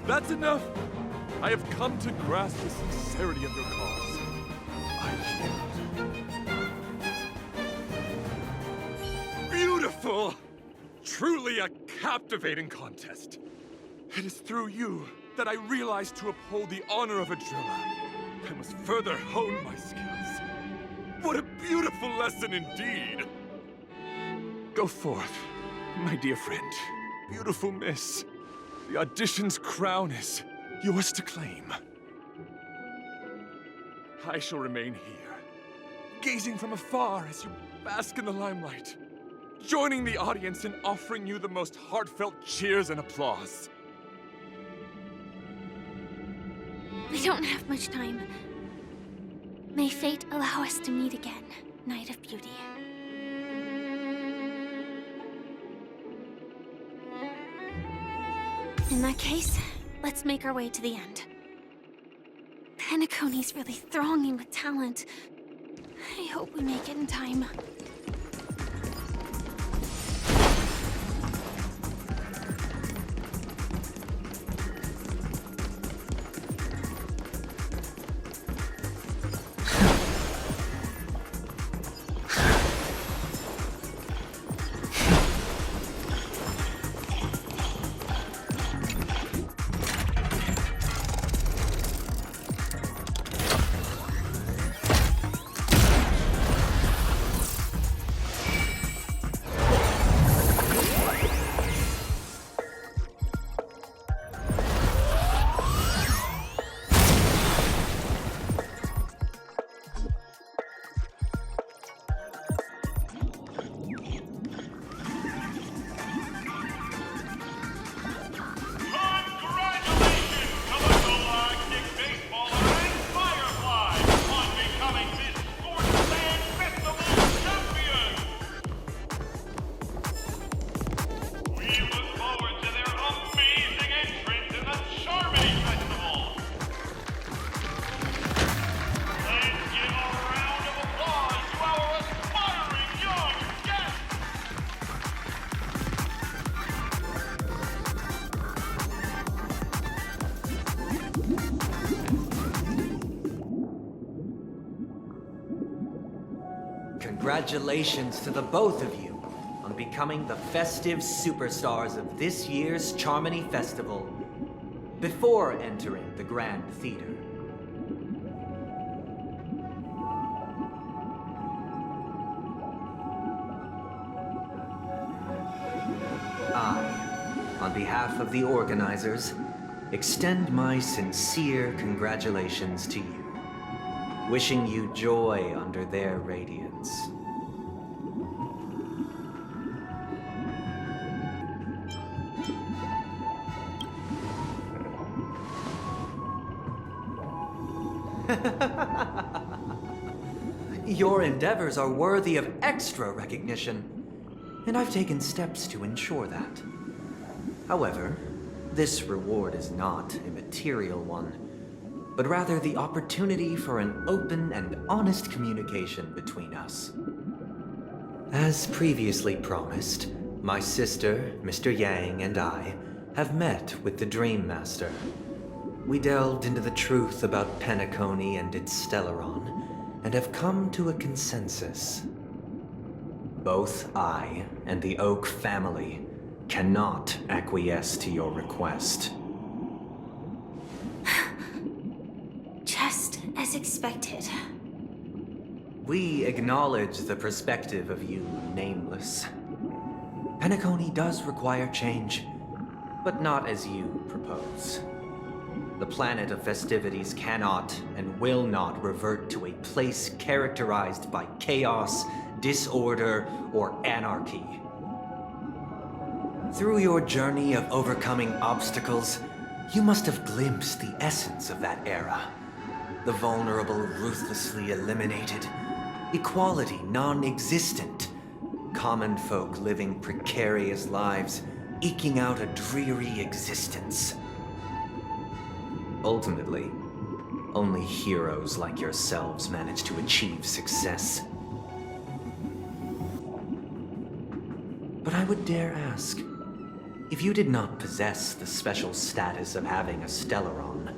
That's enough. I have come to grasp the sincerity of your cause. I yield. Beautiful! Truly a captivating contest. It is through you that I realized to uphold the honor of a driller, I must further hone my skills. What a beautiful lesson indeed! Go forth, my dear friend. Beautiful miss. The audition's crown is yours to claim. I shall remain here, gazing from afar as you bask in the limelight, joining the audience in offering you the most heartfelt cheers and applause. We don't have much time. May fate allow us to meet again, Knight of Beauty. In that case, let's make our way to the end. Penacony's really thronging with talent. I hope we make it in time. Congratulations to the both of you on becoming the festive superstars of this year's Charmony Festival before entering the Grand Theater. I, on behalf of the organizers, extend my sincere congratulations to you, wishing you joy under their radiance. Your endeavors are worthy of extra recognition, and I've taken steps to ensure that. However, this reward is not a material one, but rather the opportunity for an open and honest communication between us. As previously promised, my sister, Mr. Yang, and I have met with the Dream Master. We delved into the truth about Penacony and its Stellaron, and have come to a consensus. Both I and the Oak family cannot acquiesce to your request. Just as expected. We acknowledge the perspective of you, Nameless. Penacony does require change, but not as you propose. The planet of festivities cannot and will not revert to a place characterized by chaos, disorder, or anarchy. Through your journey of overcoming obstacles, you must have glimpsed the essence of that era. The vulnerable ruthlessly eliminated, equality non-existent, common folk living precarious lives, eking out a dreary existence. Ultimately, only heroes like yourselves manage to achieve success. But I would dare ask, if you did not possess the special status of having a Stellaron,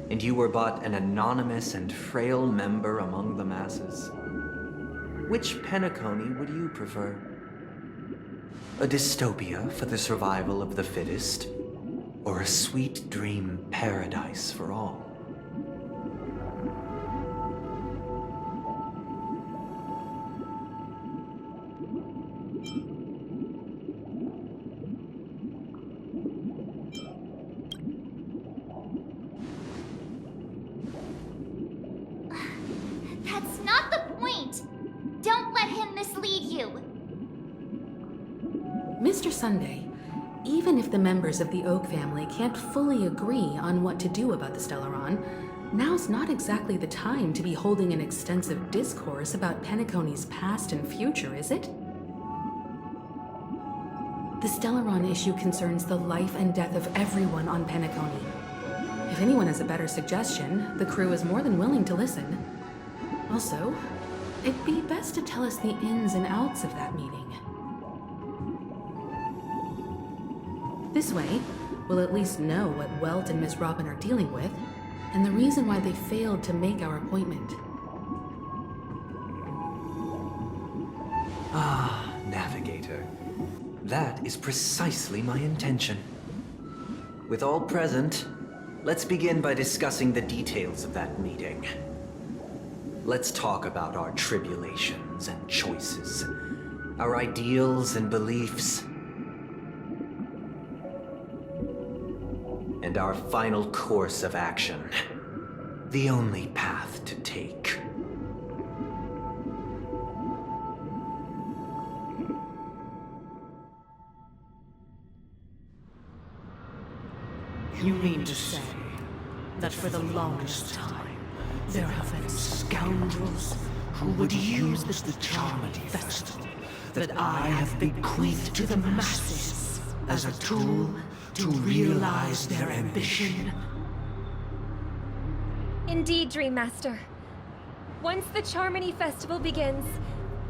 and you were but an anonymous and frail member among the masses, which Penacony would you prefer? A dystopia for the survival of the fittest? Or a sweet dream paradise for all? That's not the point! Don't let him mislead you! Mr. Sunday, even if the members of the Oak family can't fully agree on what to do about the Stellaron, now's not exactly the time to be holding an extensive discourse about Penacony's past and future, is it? The Stellaron issue concerns the life and death of everyone on Penacony. If anyone has a better suggestion, the crew is more than willing to listen. Also, it'd be best to tell us the ins and outs of that meeting. This way, we'll at least know what Welt and Miss Robin are dealing with, and the reason why they failed to make our appointment. Ah, Navigator. That is precisely my intention. With all present, let's begin by discussing the details of that meeting. Let's talk about our tribulations and choices, our ideals and beliefs, and our final course of action. The only path to take. You mean to say that for the longest time, there have been scoundrels who would use the Charmony Festival that I have bequeathed to the masses as a tool to realize their ambition? Indeed, Dream Master. Once the Charmony Festival begins,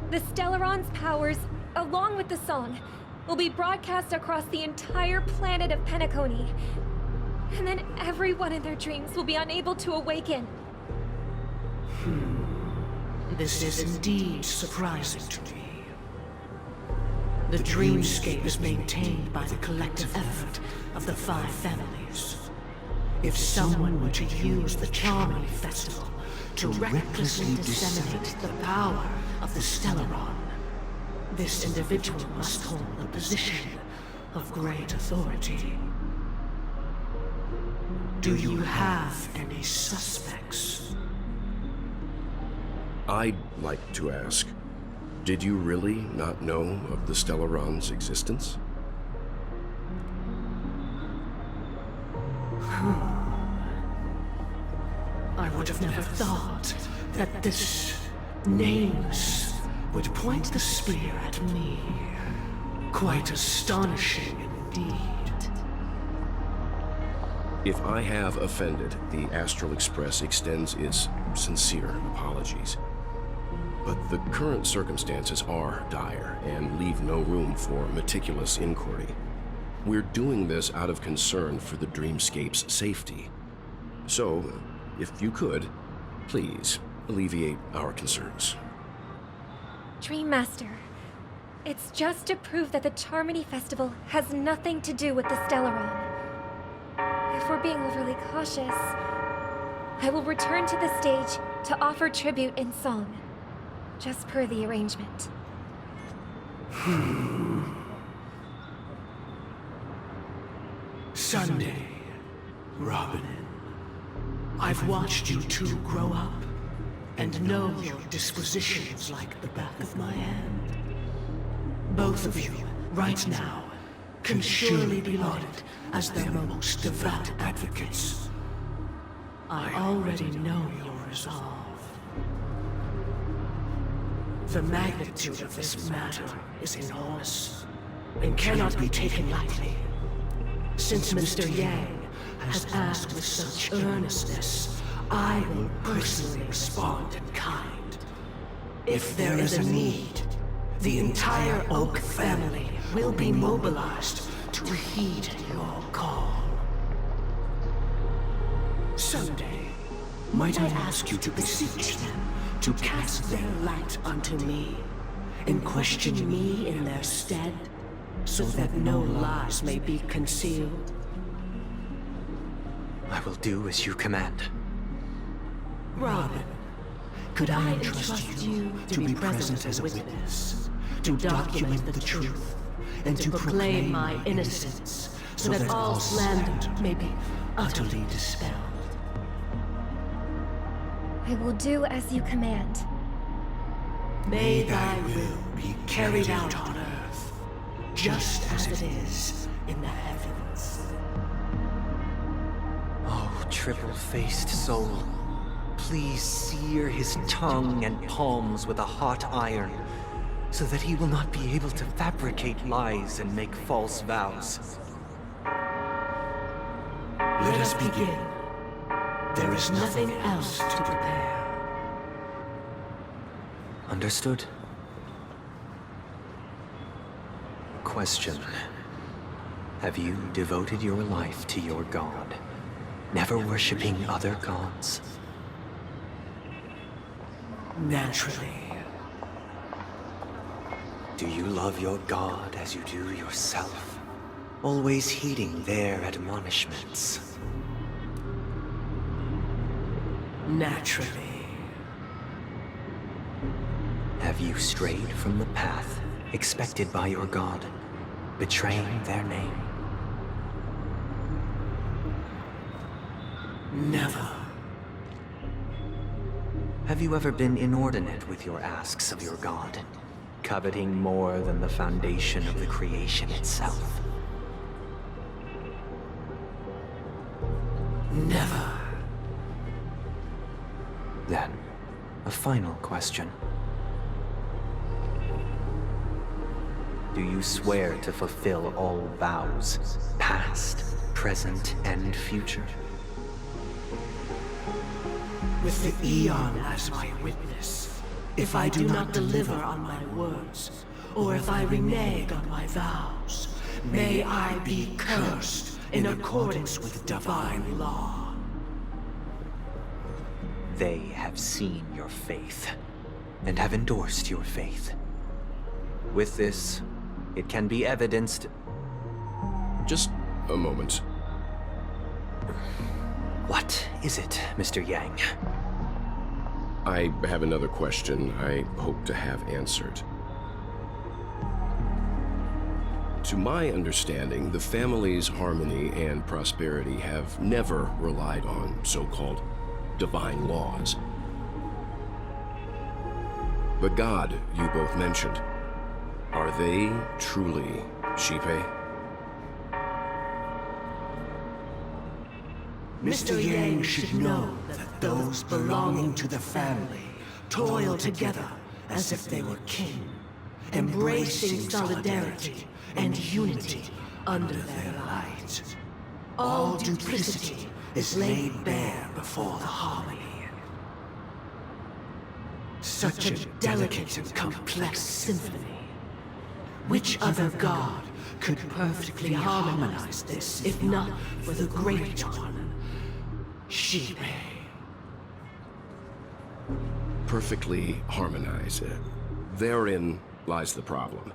the Stellaron's powers, along with the song, will be broadcast across the entire planet of Penacony. And then everyone in their dreams will be unable to awaken. This is indeed surprising to me. The dreamscape is maintained by the collective effort of the 5 families. If someone were to use the Charmony Festival to recklessly disseminate the power of the Stellaron, this individual must hold a position of great authority. Do you have any suspects? I'd like to ask, did you really not know of the Stellaron's existence? I would have never thought that this nameless would point the spear at me. Quite astonishing indeed. If I have offended, the Astral Express extends its sincere apologies. But the current circumstances are dire and leave no room for meticulous inquiry. We're doing this out of concern for the Dreamscape's safety. So, if you could, please alleviate our concerns. Dream Master, it's just to prove that the Charmony Festival has nothing to do with the Stellaron. If we're being overly cautious, I will return to the stage to offer tribute in song, just per the arrangement. Sunday, Robin. I've watched you two grow up, and know your dispositions like the back of my hand. Both of you, right now, can surely be lauded as their most devout advocates. I already know your resolve. The magnitude of this matter is enormous, and cannot be taken lightly. Since Mr. Yang has asked with such earnestness, I will personally respond in kind. If there is a need, the entire Oak family will be mobilized to heed your call. Someday, might I ask you to beseech them to cast their light unto me, and question me in their stead, so that no lies may be concealed? I will do as you command. Robin, could I entrust you to be present as a witness, to document the truth, and to proclaim my innocence, so that all slander may be utterly dispelled? I will do as you command. May thy will be carried out on earth, just as it is in the heavens. Oh, triple-faced soul, please sear his tongue and palms with a hot iron, so that he will not be able to fabricate lies and make false vows. Let us begin. There is nothing else to prepare. Understood. Question. Have you devoted your life to your god, never worshipping other gods? Naturally. Do you love your god as you do yourself, always heeding their admonishments? Naturally. Have you strayed from the path expected by your god, betraying their name? Never. Have you ever been inordinate with your asks of your god, coveting more than the foundation of the creation itself? Never. Then, a final question. Do you swear to fulfill all vows, past, present, and future? With the Eon as my witness, if I do not deliver on my words, or if I renege on my vows, may I be cursed in accordance with divine law. They have seen your faith, and have endorsed your faith. With this, it can be evidenced... Just a moment. What is it, Mr. Yang? I have another question I hope to have answered. To my understanding, the family's harmony and prosperity have never relied on so-called divine laws. The god you both mentioned, are they truly Shipe? Mr. Yang should know that those belonging to the family toil together as if they were kin, embracing solidarity and unity under their light. All duplicity is laid bare before the harmony. Such a delicate and complex symphony. Which other god could perfectly harmonize this, if not for the Great One, Shipe? Perfectly harmonize. Therein lies the problem.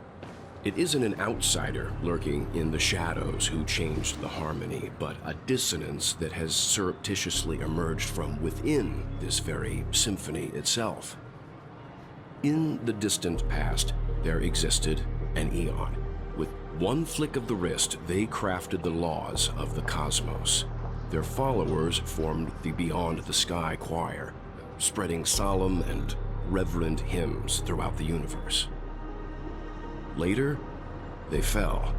It isn't an outsider lurking in the shadows who changed the harmony, but a dissonance that has surreptitiously emerged from within this very symphony itself. In the distant past, there existed an Eon. With one flick of the wrist, they crafted the laws of the cosmos. Their followers formed the Beyond the Sky Choir, spreading solemn and reverent hymns throughout the universe. Later, they fell.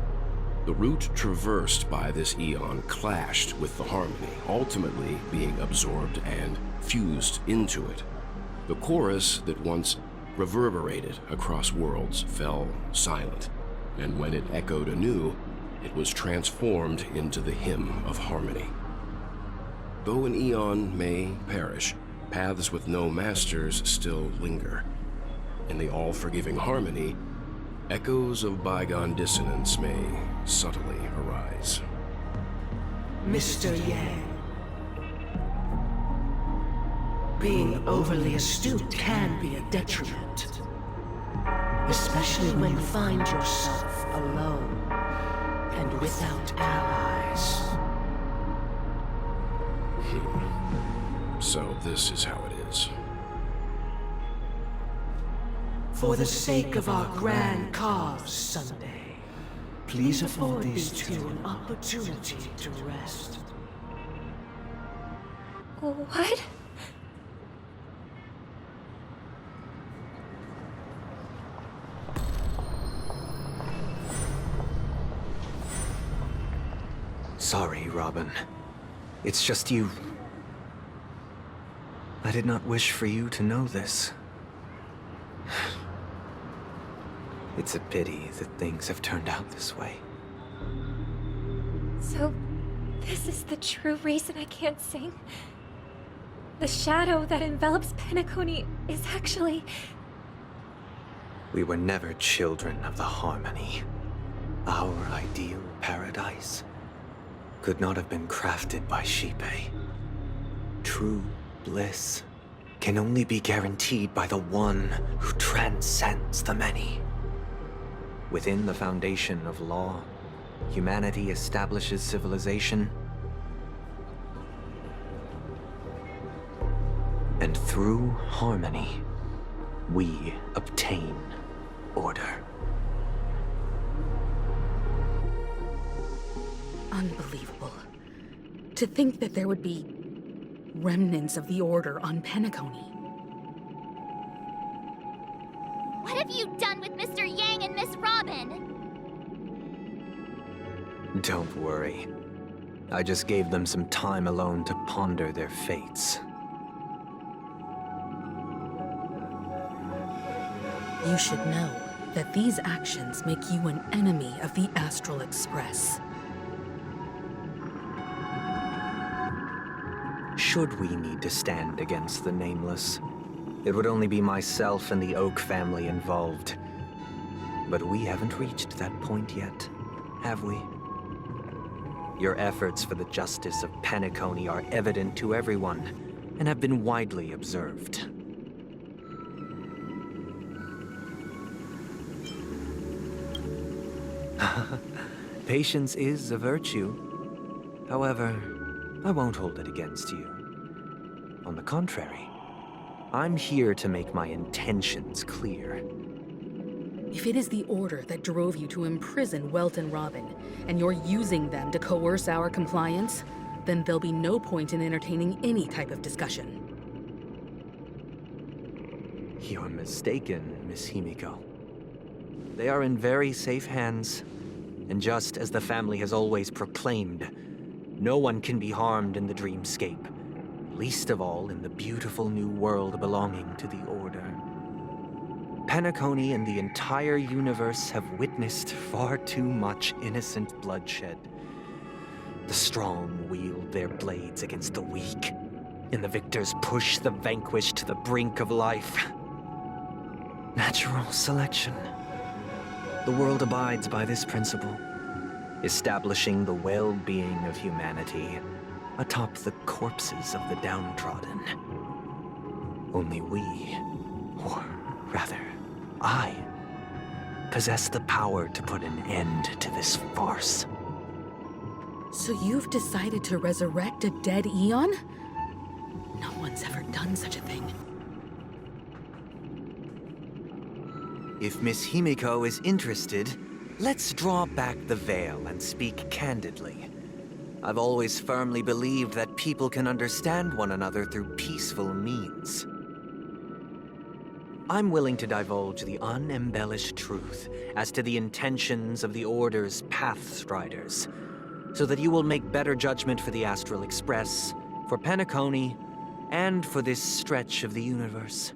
The route traversed by this Eon clashed with the harmony, ultimately being absorbed and fused into it. The chorus that once reverberated across worlds fell silent, and when it echoed anew, it was transformed into the hymn of harmony. Though an Eon may perish, paths with no masters still linger. In the all-forgiving harmony, echoes of bygone dissonance may subtly arise. Mr. Yang. Being overly astute can be a detriment. Especially when you find yourself alone and without allies. So this is how it is. For the sake of our grand cause someday, please afford these two an opportunity to rest. What? Sorry, Robin. It's just you. I did not wish for you to know this. It's a pity that things have turned out this way. So, this is the true reason I can't sing? The shadow that envelops Penacony is actually... We were never children of the harmony. Our ideal paradise could not have been crafted by Shipe. True bliss can only be guaranteed by the one who transcends the many. Within the foundation of law, humanity establishes civilization, and through harmony, we obtain order. Unbelievable. To think that there would be remnants of the Order on Penacony. What have you done with Mr. Yang and Miss Robin? Don't worry. I just gave them some time alone to ponder their fates. You should know that these actions make you an enemy of the Astral Express. Should we need to stand against the Nameless, it would only be myself and the Oak family involved. But we haven't reached that point yet, have we? Your efforts for the justice of Penacony are evident to everyone, and have been widely observed. Patience is a virtue. However, I won't hold it against you. On the contrary, I'm here to make my intentions clear. If it is the Order that drove you to imprison Welt and Robin, and you're using them to coerce our compliance, then there'll be no point in entertaining any type of discussion. You're mistaken, Miss Himiko. They are in very safe hands, and just as the family has always proclaimed, no one can be harmed in the dreamscape, least of all in the beautiful new world belonging to the Order. Penacony and the entire universe have witnessed far too much innocent bloodshed. The strong wield their blades against the weak, and the victors push the vanquished to the brink of life. Natural selection. The world abides by this principle, establishing the well-being of humanity atop the corpses of the downtrodden. Only we, or rather, I, possess the power to put an end to this farce. So you've decided to resurrect a dead Eon? No one's ever done such a thing. If Miss Himiko is interested, let's draw back the veil and speak candidly. I've always firmly believed that people can understand one another through peaceful means. I'm willing to divulge the unembellished truth as to the intentions of the Order's Pathstriders, so that you will make better judgment for the Astral Express, for Penacony, and for this stretch of the universe.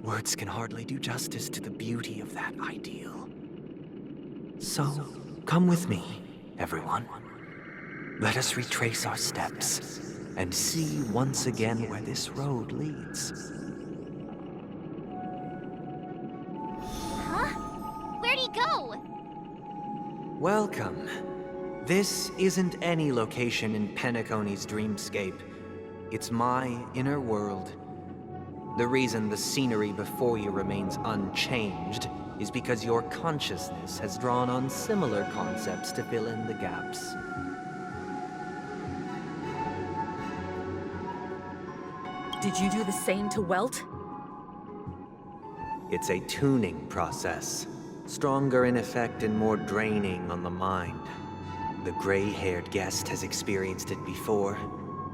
Words can hardly do justice to the beauty of that ideal. So, come with me, everyone. Let us retrace our steps and see once again where this road leads. Huh? Where'd he go? Welcome. This isn't any location in Penacony's dreamscape. It's my inner world. The reason the scenery before you remains unchanged is because your consciousness has drawn on similar concepts to fill in the gaps. Did you do the same to Welt? It's a tuning process, stronger in effect and more draining on the mind. The gray-haired guest has experienced it before,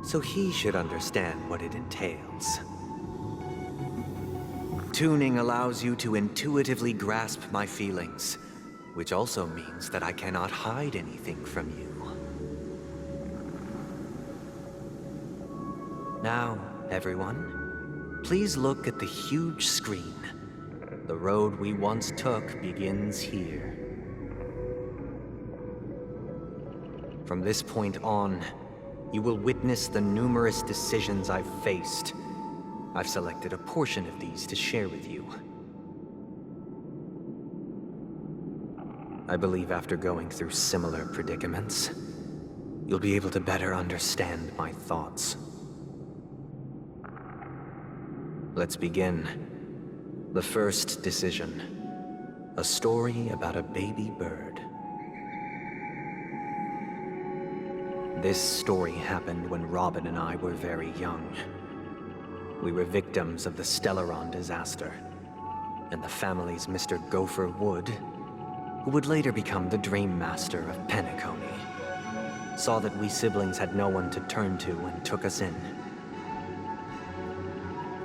so he should understand what it entails. Tuning allows you to intuitively grasp my feelings, which also means that I cannot hide anything from you. Now, everyone, please look at the huge screen. The road we once took begins here. From this point on, you will witness the numerous decisions I've faced. I've selected a portion of these to share with you. I believe after going through similar predicaments, you'll be able to better understand my thoughts. Let's begin. The first decision. A story about a baby bird. This story happened when Robin and I were very young. We were victims of the Stellaron disaster, and the family's Mr. Gopher Wood, who would later become the Dream Master of Penacony, saw that we siblings had no one to turn to and took us in.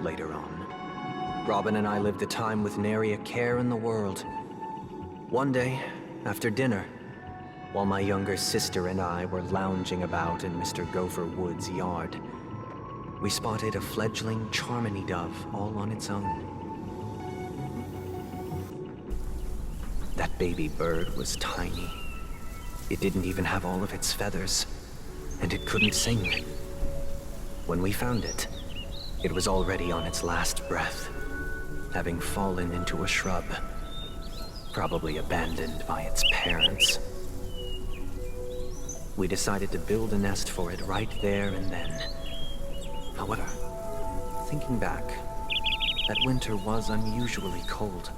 Later on, Robin and I lived a time with nary a care in the world. One day, after dinner, while my younger sister and I were lounging about in Mr. Gopher Wood's yard, we spotted a fledgling Charmony dove all on its own. That baby bird was tiny. It didn't even have all of its feathers, and it couldn't sing. When we found it, it was already on its last breath, having fallen into a shrub, probably abandoned by its parents. We decided to build a nest for it right there and then. However, thinking back, that winter was unusually cold,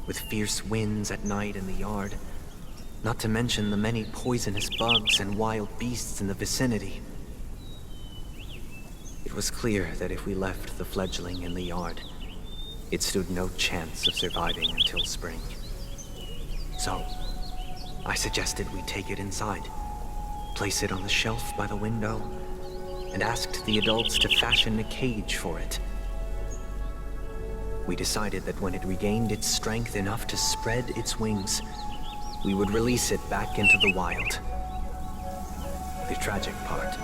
with fierce winds at night in the yard, not to mention the many poisonous bugs and wild beasts in the vicinity. It was clear that if we left the fledgling in the yard, it stood no chance of surviving until spring. So, I suggested we take it inside, place it on the shelf by the window, and asked the adults to fashion a cage for it. We decided that when it regained its strength enough to spread its wings, we would release it back into the wild. The tragic part,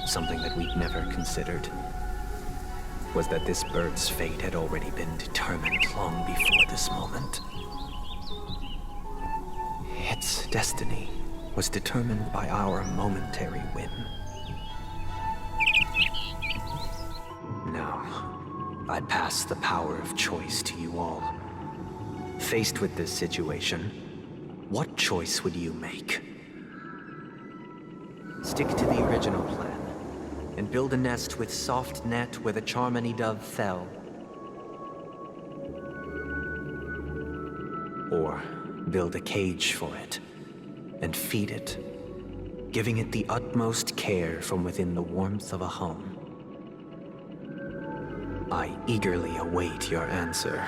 something that we'd never considered, was that this bird's fate had already been determined long before this moment. Its destiny was determined by our momentary whim. Now, I pass the power of choice to you all. Faced with this situation, what choice would you make? Stick to the original plan, and build a nest with soft net where the Charmony dove fell. Or build a cage for it, and feed it, giving it the utmost care from within the warmth of a home. I eagerly await your answer.